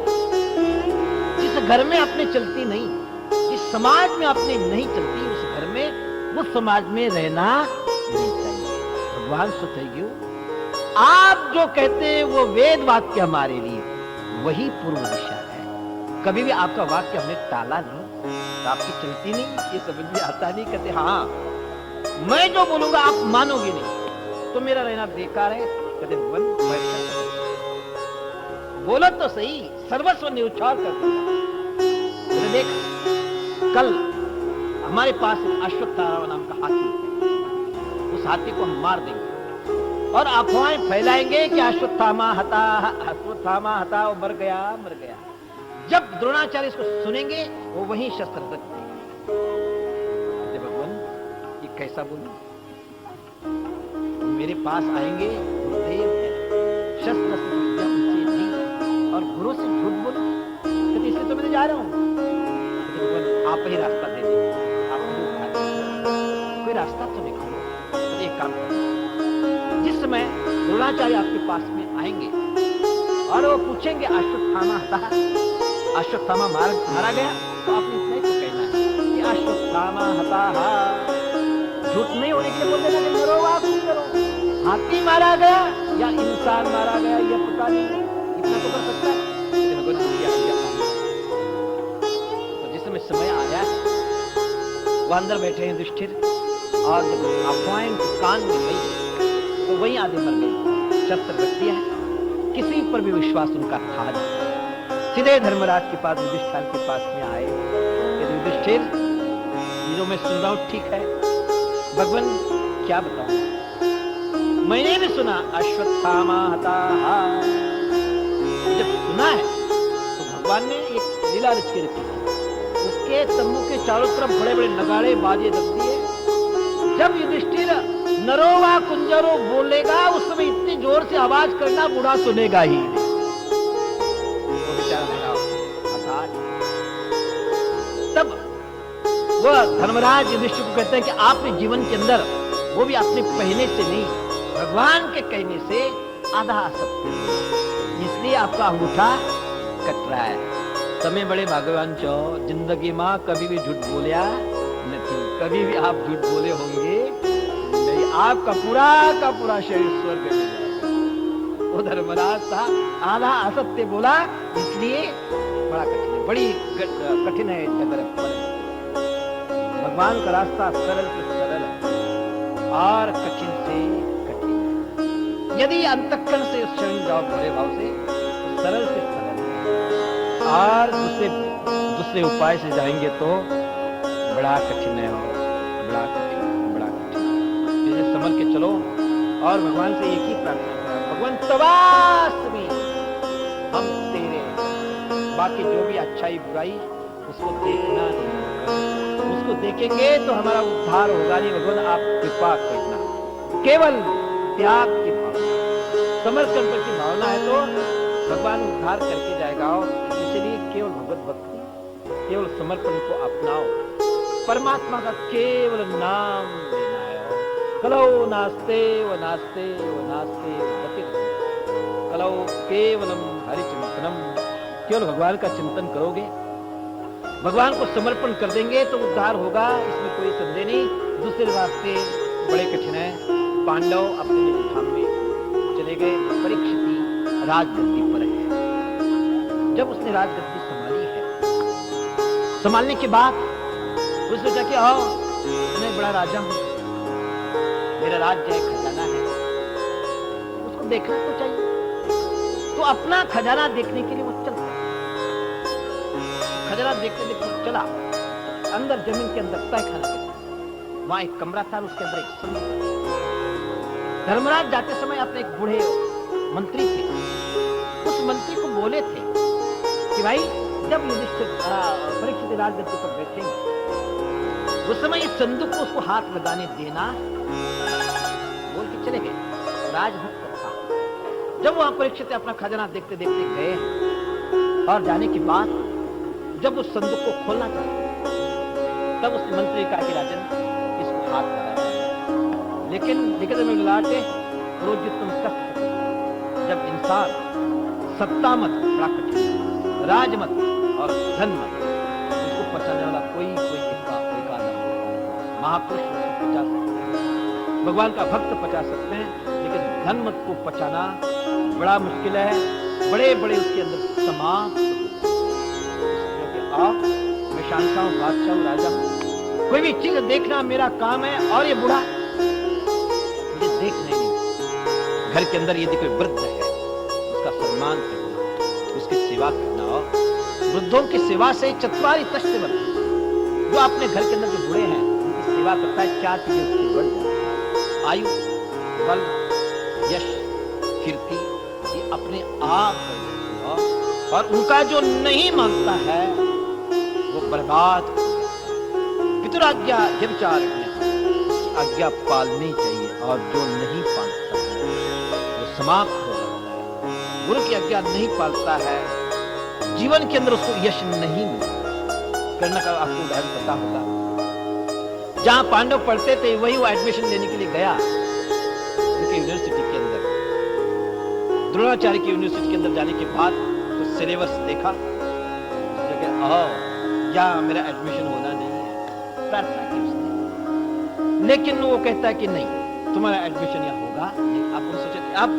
जिस घर में आपने चलती नहीं, जिस समाज में आपने नहीं चलती, उस घर में उस समाज में रहना नहीं चाहिए। भगवान सुतैयु आप जो कहते हैं वो वेद वाक्य हमारे लिए वही पूर्व दिशा है। कभी भी आपका वाक्य हमने टाला नहीं, तो आपकी चलती नहीं, ये समझ में आता नहीं। कहते हाँ मैं जो बोलूंगा आप मानोगे नहीं, तो मेरा रहना बेकार है। कहते बोलो तो सही, सर्वस्व न्यौछावर कर दूंगा। देख कल हमारे पास अश्वत्थामा नाम का हाथी है, उस हाथी को हम मार देंगे और अफवाहें फैलाएंगे कि अश्वत्थामा हता वो मर गया मर गया। जब द्रोणाचार्य इसको सुनेंगे वो वहीं शस्त्र रख देंगे। भगवान ये कैसा बोलूं, मेरे पास आएंगे गुरुदेव शस्त्र से विद्या उनसे नहीं और गुरु से झूठ बोलो, तो इसलिए तो मैं जा रहा हूं। आप ही रास्ता दे दे, आप कोई रास्ता तो निकालो। तो एक काम करो, जिस समय द्रोणाचार्य आपके पास में आएंगे और वो पूछेंगे अश्वत्थामा हता, अश्वत्थामा मारा गया, तो आपने इतना ही तो कहना है कि अश्वत्थामा हता, झूठ नहीं होने के लिए बोल देना कि मरो आप करो, हाथी मारा गया या इंसान मारा गया ये पता नहीं, इतना तो कर सकता है। तो जिस समय आया वो अंदर बैठे हैं युधिष्ठिर, और जब अफवाहें कान में गई तो वही आदमी मर गए, शस्त्र रख दिया है, किसी पर भी विश्वास उनका था नहीं। सीधे धर्मराज के पास युधिष्ठिर के पास में आए, युधिष्ठिर ये जो मैं सुन रहा हूं ठीक है, भगवान क्या बताऊं, मैंने भी सुना अश्वत्थामा हता, जब सुना है तो भगवान ने एक लीला रच के रखी, उसके तंबू के चारों तरफ बड़े बड़े नगाड़े बाजे रख दिए। जब युधिष्ठिर नरोवा कुंजरो बोलेगा उस समय इतनी जोर से आवाज करना बूढ़ा सुनेगा ही नहीं। तब वह धर्मराज युधिष्ठिर को कहते हैं कि आपने जीवन के अंदर, वो भी अपने कहने से नहीं, भगवान के कहने से आधा असत्य, इसलिए आपका अंगूठा कट रहा है। તમે बड़े भाग्यवान છો, जिंदगी में कभी भी झूठ बोलिया नहीं, कभी भी आप झूठ बोले होंगे नहीं, आपका पूरा का पूरा शरीर स्वर्ग में जाएगा। वो धर्मराज था, आधा असत्य बोला, इसलिए बड़ा कठिन है, बड़ी कठिन है जगत पर। भगवान का रास्ता सरल से सरल है और कठिन से कठिन है। यदि अंतःकरण से शरण जाओ भरे भाव से, तो सरल से सरल है, और दूसरे उपाय से जाएंगे तो बड़ा कठिन है, बड़ा कठिन, बड़ा कठिन। इसे संभल के चलो और भगवान से एक ही प्रार्थना करो, भगवान तवास्मि, हम तेरे, बाकी जो भी अच्छाई बुराई उसको देखना नहीं, उसको देखेंगे तो हमारा उद्धार होगा नहीं। भगवान आप कृपा करना, केवल त्याग की भावना, समर्पण की भावना है तो भगवान उद्धार करके जाएगा। इसलिए केवल भगवत भक्ति, केवल समर्पण को अपनाओ, परमात्मा का केवल नाम लेना है। कलौ नास्ते व नास्ते व नास्ते गतिर्, कलौ केवलम हरिचिंतनम, केवल भगवान का चिंतन करोगे, भगवान को समर्पण कर देंगे तो उद्धार होगा, इसमें कोई संदेह नहीं। दूसरे रास्ते बड़े कठिन है। पांडव अपने निज धाम में चले गए, परीक्षित राजगद्दी पर है। जब उसने राजगद्दी संभाली है, संभालने के बाद उसने सोचा कि आओ मैं बड़ा राजा हूं, मेरा राज्य है, खजाना है, उसको देखना तो चाहिए। तो अपना खजाना देखने के लिए वो चलता, खजाना देखते देखते चला, अंदर जमीन के अंदर तहखाना के, वहां एक कमरा था, उसके अंदर एक संदूक। धर्मराज जाते समय अपने एक बूढ़े मंत्री थे, उस मंत्री को बोले थे कि भाई जब युधिष्ठिर परीक्षित राजगद्दी पर बैठेंगे उस समय इस संदूक को उसको हाथ लगाने देना, बोल के चले गए। राजभक्त था। जब वहां परीक्षित अपना खजाना देखते देखते गए और जाने के बाद जब उस संदूक को खोलना चाहा, तब उस मंत्री का कि राजन इसको हाथ लगा, लेकिन लिखित में ललाटे रोज तुम कर सकते। जब इंसान सत्ता मत, बड़ा कठिन, राजमत और धन मत, उसको पचाने वाला कोई एक आधा महापुरुष उसको पचा सकते हैं, भगवान का भक्त पचा सकते हैं, लेकिन धन मत को पचाना बड़ा मुश्किल है। बड़े बड़े उसके अंदर समाप्त आप, मैं शांता हूं, बादशाह हूं, राजा हूं, कोई भी चीज देखना मेरा काम है। और ये बुढ़ा मुझे देख नहीं, घर के अंदर यदि कोई वृद्ध है उसका सम्मान करना, उसकी सेवा करना। और वृद्धों की सेवा से चतवारी तश्ते बनती, जो अपने घर के अंदर जो बूढ़े हैं उनकी सेवा करता है, 4 चीजें उसकी बढ़ जाती, आयु, बल, यश, कीर्ति, ये अपने आप बढ़ जाती है। और उनका जो नहीं मानता है वो बर्बाद। पितुराज्ञा व्यभिचार की आज्ञा पालनी चाहिए, और जो नहीं पालता है वो समाप्त हो जाता है। गुरु की आज्ञा नहीं पालता है, जीवन के अंदर उसको यश नहीं मिलता। करना का आपको उदाहरण पता होगा, जहां पांडव पढ़ते थे वही वो एडमिशन लेने के लिए गया उनकी यूनिवर्सिटी के अंदर। द्रोणाचार्य की यूनिवर्सिटी के अंदर जाने के बाद तो सिलेबस देखा, या मेरा एडमिशन होना नहीं है, प्रार्थना की उसने, लेकिन वो कहता है कि नहीं, तुम्हारा एडमिशन यहाँ होगा नहीं। आप सोचे अब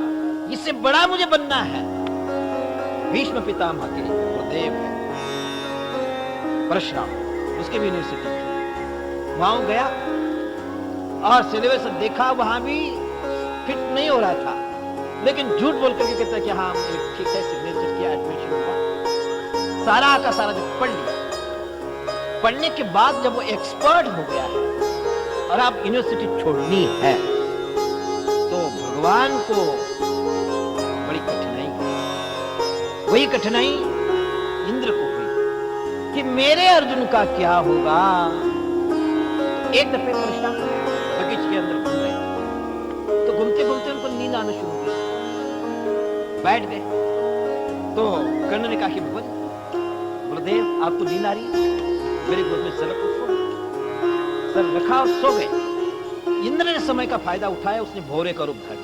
इससे बड़ा मुझे बनना है। भीष्म पितामह के गुरुदेव है परशुराम, उसकी भी यूनिवर्सिटी, वहां गया और सिलेबस देखा, वहां भी फिट नहीं हो रहा था, लेकिन झूठ बोल करके कहता कि हाँ ठीक है, सिग्नेचर किया, एडमिशन हुआ, सारा का सारा जब पढ़ लिया। पढ़ने के बाद जब वो एक्सपर्ट हो गया है और आप यूनिवर्सिटी छोड़नी है, तो भगवान को बड़ी कठिनाई, वही कठिनाई इंद्र को हुई कि मेरे अर्जुन का क्या होगा। एक दफे परशुराम बगीचे के अंदर घूम रहे, तो घूमते घूमते उनको नींद आना शुरू हुई, बैठ गए। तो कर्ण ने कहा कि भगवान गुरुदेव आपको नींद आ रही है, मेरे गोद में सर रखा और सो गए। इंद्र ने समय का फायदा उठाया, उसने भौरे का रूप धारण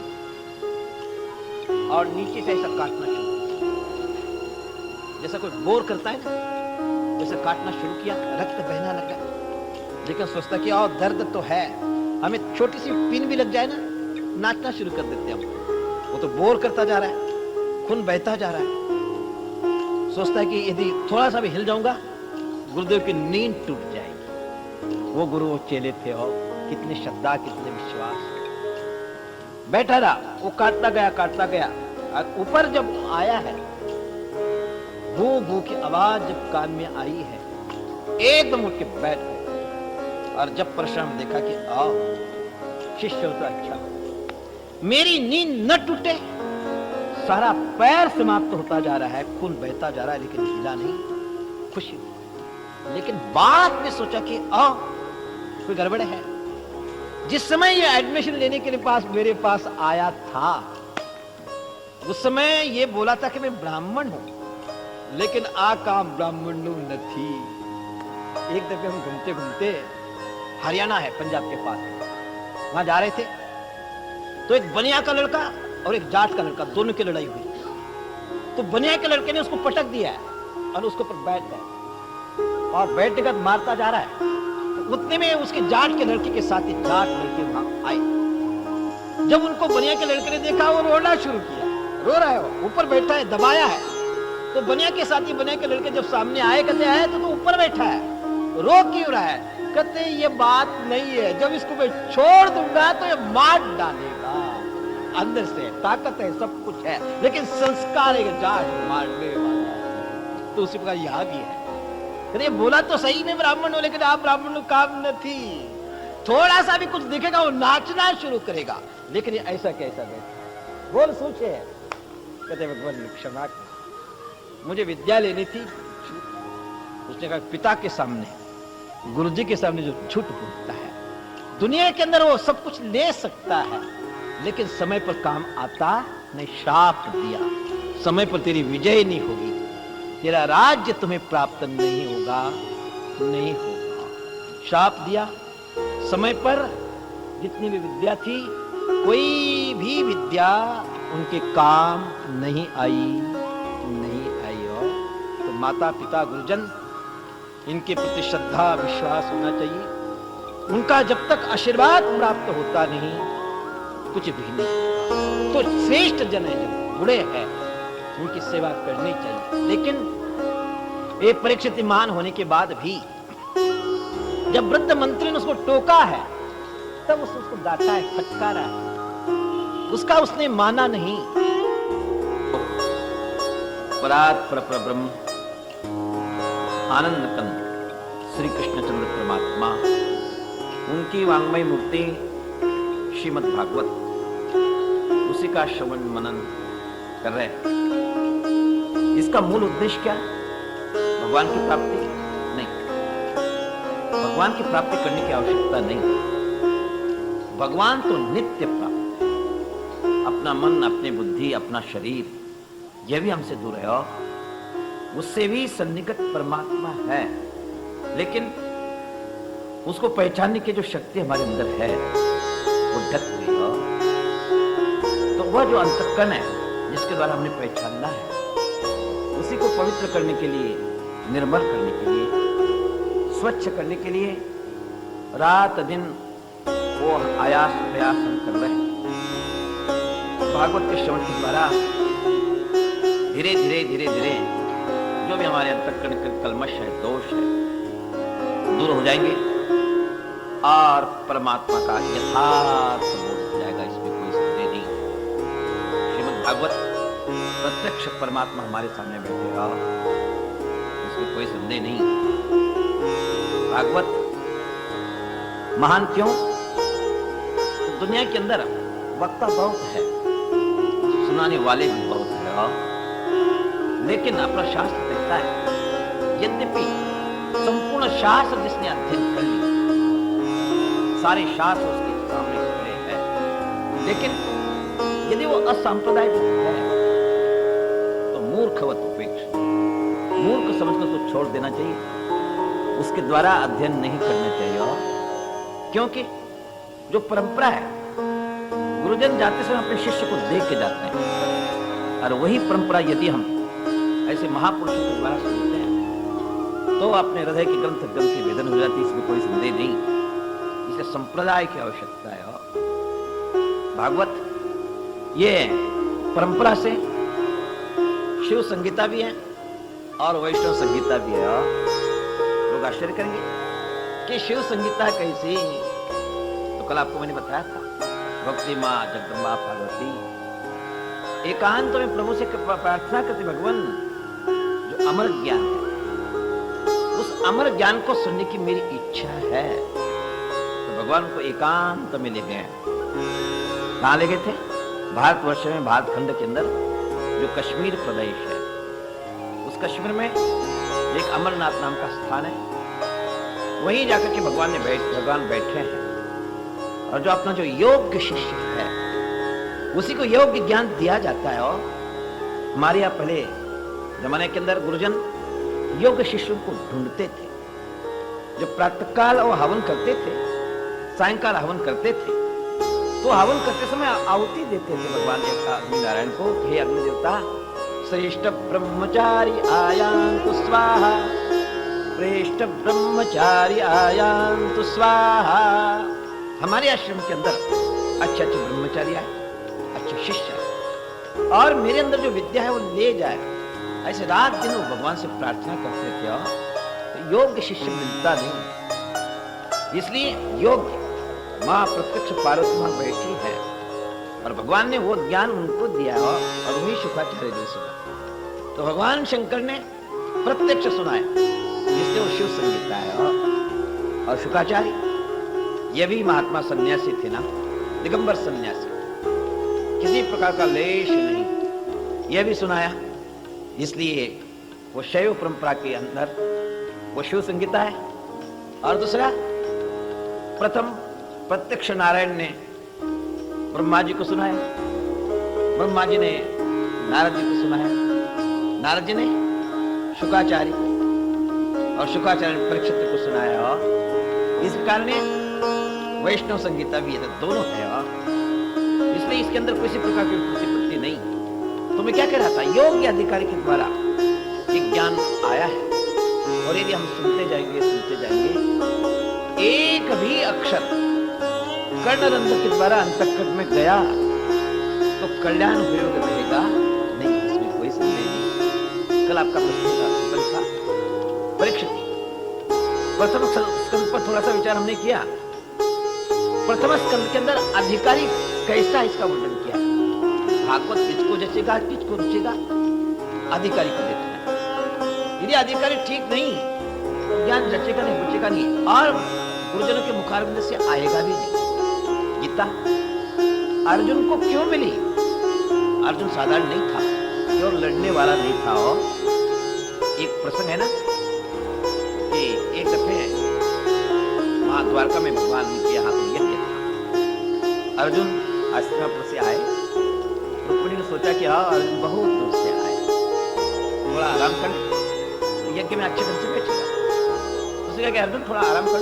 और नीचे से ऐसा काटना शुरू किया, जैसा कोई बोर करता है ना, वैसा काटना शुरू किया। रक्त बहना लगा, लेकिन सोचता कि और दर्द तो है, हमें छोटी सी पिन भी लग जाए ना, नाचना शुरू कर देते हैं हम। वो तो बोर करता जा रहा है, खून बहता जा रहा है, सोचता है कि यदि थोड़ा सा भी हिल जाऊंगा गुरुदेव की नींद टूट जाएगी। वो गुरु वो चेले थे, और कितनी श्रद्धा, कितने विश्वास। बैठा रहा, वो काटता गया, और ऊपर जब आया है, भू भू की आवाज जब कान में आई है, एकदम उठ के बैठ गए। और जब परशुराम देखा कि आओ शिष्य हो तो अच्छा, मेरी नींद न टूटे, सारा पैर समाप्त होता जा रहा है, खून बहता जा रहा है, लेकिन हिला नहीं, खुशी। लेकिन बाद में सोचा कि कोई गड़बड़ है। जिस समय ये एडमिशन लेने के लिए मेरे पास आया था, उस समय ये बोला था कि मैं ब्राह्मण हूं, लेकिन काम ब्राह्मण न थी। एक दफे हम घूमते घूमते, हरियाणा है पंजाब के पास, वहां जा रहे थे, तो एक बनिया का लड़का और एक जाट का लड़का, दोनों की लड़ाई हुई। तो बनिया के लड़के ने उसको पटक दिया और उसके ऊपर बैठ गया, और बैठने का मारता जा रहा है। तो उतने में उसके जाट के लड़के के साथ ही जाट लड़के वहां आए। जब उनको बनिया के लड़के ने देखा, वो रोना शुरू किया, रो रहा है, ऊपर बैठा है, दबाया है। तो बनिया के साथी बनिया के लड़के जब सामने आए, कहते आए तो ऊपर बैठा है, रो क्यों रहा है? कहते ये बात नहीं है, जब इसको मैं छोड़ दूंगा तो ये मार डालेगा, अंदर से ताकत है, सब कुछ है, लेकिन संस्कार है, जाट मारने वाला है। तो उसी प्रकार यहां भी है। ये बोला तो सही में ब्राह्मण हो, लेकिन आप ब्राह्मण काम न थी, थोड़ा सा भी कुछ दिखेगा वो नाचना शुरू करेगा। लेकिन ये ऐसा कैसा बैठा, बोल सोचे। कहते भगवान क्षमा कर, मुझे विद्या लेनी थी। उसने कहा पिता के सामने, गुरुजी के सामने जो झूठ बोलता है, दुनिया के अंदर वो सब कुछ ले सकता है, लेकिन समय पर काम आता नहीं। श्राप दिया, समय पर तेरी विजय नहीं होगी। तेरा राज्य तुम्हें प्राप्त नहीं होगा, नहीं होगा। शाप दिया। समय पर जितनी भी विद्या थी, कोई भी विद्या उनके काम नहीं आई, नहीं आई। हो तो माता पिता गुरुजन, इनके प्रति श्रद्धा विश्वास होना चाहिए। उनका जब तक आशीर्वाद प्राप्त होता नहीं, कुछ भी नहीं। तो श्रेष्ठ जन है, जो बूढ़े हैं, उनकी सेवा करनी चाहिए। लेकिन ये परीक्षित मान होने के बाद भी जब वृद्ध मंत्री ने उसको टोका है, तब उसको डांटा है, फटकारा है, उसका उसने माना नहीं। परात पर ब्रह्म आनंद कंद श्री कृष्णचंद्र परमात्मा, उनकी वांग्मय मूर्ति श्रीमद् भागवत, उसी का श्रवण मनन कर रहे हैं। इसका मूल उद्देश्य क्या है? भगवान की प्राप्ति नहीं, भगवान की प्राप्ति करने की आवश्यकता नहीं। भगवान तो नित्य प्राप्त है। अपना मन, अपनी बुद्धि, अपना शरीर, यह भी हमसे दूर है और उससे भी सन्निकट परमात्मा है। लेकिन उसको पहचानने की जो शक्ति हमारे अंदर है, वो ढक गई हो। तो वह जो अंतःकरण है, जिसके द्वारा हमने पहचानना है, उसी को पवित्र करने के लिए, निर्मल करने के लिए, स्वच्छ करने के लिए रात दिन वो आयास प्रयास हम कर रहे हैं। भागवत के श्रवण के द्वारा धीरे धीरे धीरे धीरे जो भी हमारे अंतःकरण के कलमश है, दोष है, दूर हो जाएंगे और परमात्मा का यथार्थ बोध हो जाएगा। इसमें कोई संदेह नहीं। श्रीमद् भागवत प्रत्यक्ष परमात्मा हमारे सामने बैठेगा, इसमें कोई संदेह नहीं। भागवत महान क्यों? तो दुनिया के अंदर वक्ता बहुत है, सुनाने वाले भी बहुत है, लेकिन अपना शास्त्र कहता है, यद्यपि संपूर्ण शास्त्र जिसने अध्ययन कर लिया, सारे शास्त्र उसके सामने खड़े हैं, लेकिन यदि वो असांप्रदायिक है तो मूर्खवत उपेक्षा, मूर्ख समझकर उसको छोड़ देना चाहिए, उसके द्वारा अध्ययन नहीं करना चाहिए। और क्योंकि जो परंपरा है, गुरुजन जाते समय अपने शिष्य को देख के जाते हैं, और वही परंपरा यदि हम ऐसे महापुरुषों के द्वारा सुनते हैं तो अपने हृदय की ग्रंथि वेदन हो जाती है, इसमें कोई संदेह नहीं। इसलिए संप्रदाय की आवश्यकता है। भागवत ये परंपरा से शिव संगीता भी है और वैष्णव संगीता भी है। लोग आश्चर्य करेंगे कि शिव संगीता कैसी, तो कल आपको मैंने बताया था, भक्ति माँ जगदम्बा पार्वती एकांत में प्रभु से प्रार्थना करते, भगवान जो अमर ज्ञान है, उस अमर ज्ञान को सुनने की मेरी इच्छा है। तो भगवान को एकांत में ले गए। कहां ले गए थे? भारतवर्ष में, भारतखंड के अंदर जो कश्मीर प्रदेश है, उस कश्मीर में एक अमरनाथ नाम का स्थान है। वहीं जाकर के भगवान बैठे हैं, और जो अपना जो योग्य शिष्य है, उसी को योग्य ज्ञान दिया जाता है। और हमारे यहाँ पहले जमाने के अंदर गुरुजन योग्य शिष्यों को ढूंढते थे। जो प्रातःकाल वो हवन करते थे, सायंकाल हवन करते थे, तो हवन करते समय आहुति देते थे भगवान अग्नि नारायण को, हे अग्नि देवता, श्रेष्ठ ब्रह्मचारी आयान्तु स्वाहा, श्रेष्ठ ब्रह्मचारी आयान्तु स्वाहा। हमारे आश्रम के अंदर अच्छे अच्छे ब्रह्मचारी आए, अच्छे शिष्य आए, और मेरे अंदर जो विद्या है वो ले जाए। ऐसे रात दिन वो भगवान से प्रार्थना करते थे। तो योग्य शिष्य मिलता नहीं, इसलिए योग्य माँ प्रत्यक्ष पार्वती माँ बैठी है, और भगवान ने वो ज्ञान उनको दिया, और वही शुक्राचार्य जी सुना। तो भगवान शंकर ने प्रत्यक्ष सुनाया, जिससे वो शिव संगीता है। और शुक्राचार्य ये भी महात्मा सन्यासी थे ना, दिगंबर सन्यासी, किसी प्रकार का लेश नहीं, यह भी सुनाया। इसलिए वो शैव परंपरा के अंदर वो शिव संगीता है। और दूसरा, प्रथम प्रत्यक्ष नारायण ने ब्रह्मा जी को सुनाया, ब्रह्मा जी ने नारद जी को सुनाया, नारद जी ने शुकाचार्य, और शुकाचार्य ने परीक्षित को सुनाया। इस कारण वैष्णव संगीता भी है, दोनों है। इसलिए इसके अंदर किसी प्रकार की प्रतिपत्ति नहीं। तो मैं क्या कह रहा था, योग्य अधिकारी के द्वारा एक ज्ञान आया है, और यदि हम सुनते जाएंगे एक भी अक्षर कर्णरंध्र के द्वारा अंतःकरण में गया तो कल्याण उपयोग रहेगा नहीं, इसमें कोई संदेह नहीं। कल आपका प्रश्न था परीक्षित, प्रथम स्कंद पर थोड़ा सा विचार हमने किया। प्रथम स्कंद के अंदर अधिकारी कैसा, इसका वर्णन किया। भागवत किसको जचेगा, किसको रुचेगा, अधिकारी को देखना है। यदि अधिकारी ठीक नहीं, ज्ञान रचेगा नहीं, रुचेगा नहीं, और गुरुजनों के मुखारबिंद से आएगा भी नहीं। गीता अर्जुन को क्यों मिली? अर्जुन साधारण नहीं था, केवल लड़ने वाला नहीं था। और एक प्रसंग है ना कि एक दफे वहां द्वारका में भगवान के यहाँ यज्ञ था। अर्जुन हस्तिनापुर से आए। रुक्मिणी ने सोचा कि हाँ, अर्जुन बहुत दूर से आए, थोड़ा आराम कर, यज्ञ में अच्छे ढंग से बैठेगा। उसने कहा कि अर्जुन थोड़ा आराम कर,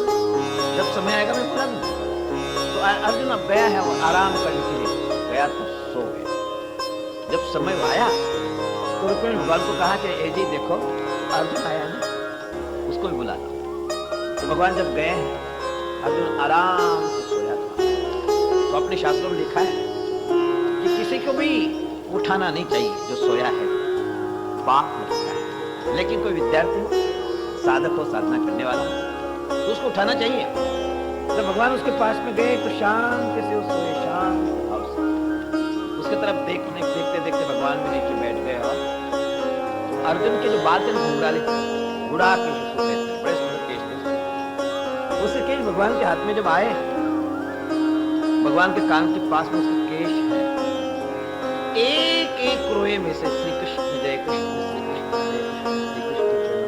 जब समय आएगा मैं बुला दूंगा। तो अर्जुन अब गया है और आराम करने के लिए गया, तो सो गया। जब समय आया तो रुक्मिणी भगवान को कहा कि ए जी देखो, अर्जुन आया ना, उसको भी बुला लो। तो भगवान जब गए हैं, अर्जुन आराम से सोया था। तो अपने शास्त्रों में लिखा है कि किसी को भी उठाना नहीं चाहिए जो सोया है, पाप लगता है। लेकिन कोई विद्यार्थी साधक हो, साधना करने वाला, तो उसको उठाना चाहिए। जब भगवान उसके पास में गए तो शांति से सोए, शांत भाव से उसके तरफ देखते देखते भगवान भी नीचे बैठ गए। और अर्जुन के जो बाल थे घुंघराले थे, बुढ़ा केश सोते थे, बड़े सुंदर केश थे। उसके केश भगवान के हाथ में जब आए, भगवान के कान के पास में उसके केश है, एक एक रोए में से श्री कृष्ण जय कृष्ण, श्री कृष्ण जय कृष्ण, श्री कृष्ण चरण।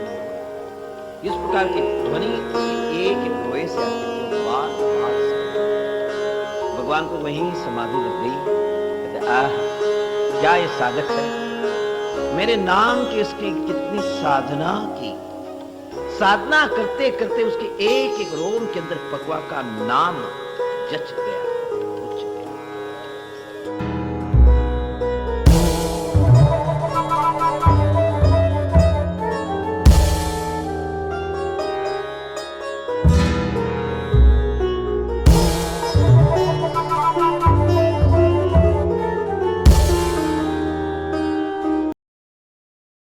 इस प्रकार की ध्वनि एक एक रोए से आती थी। भगवान को वहीं समाधि लग गई। कहते आह, क्या ये साधक है, मेरे नाम की इसकी कितनी साधना की। साधना करते करते उसके एक एक रोम के अंदर भगवान का नाम जच गया।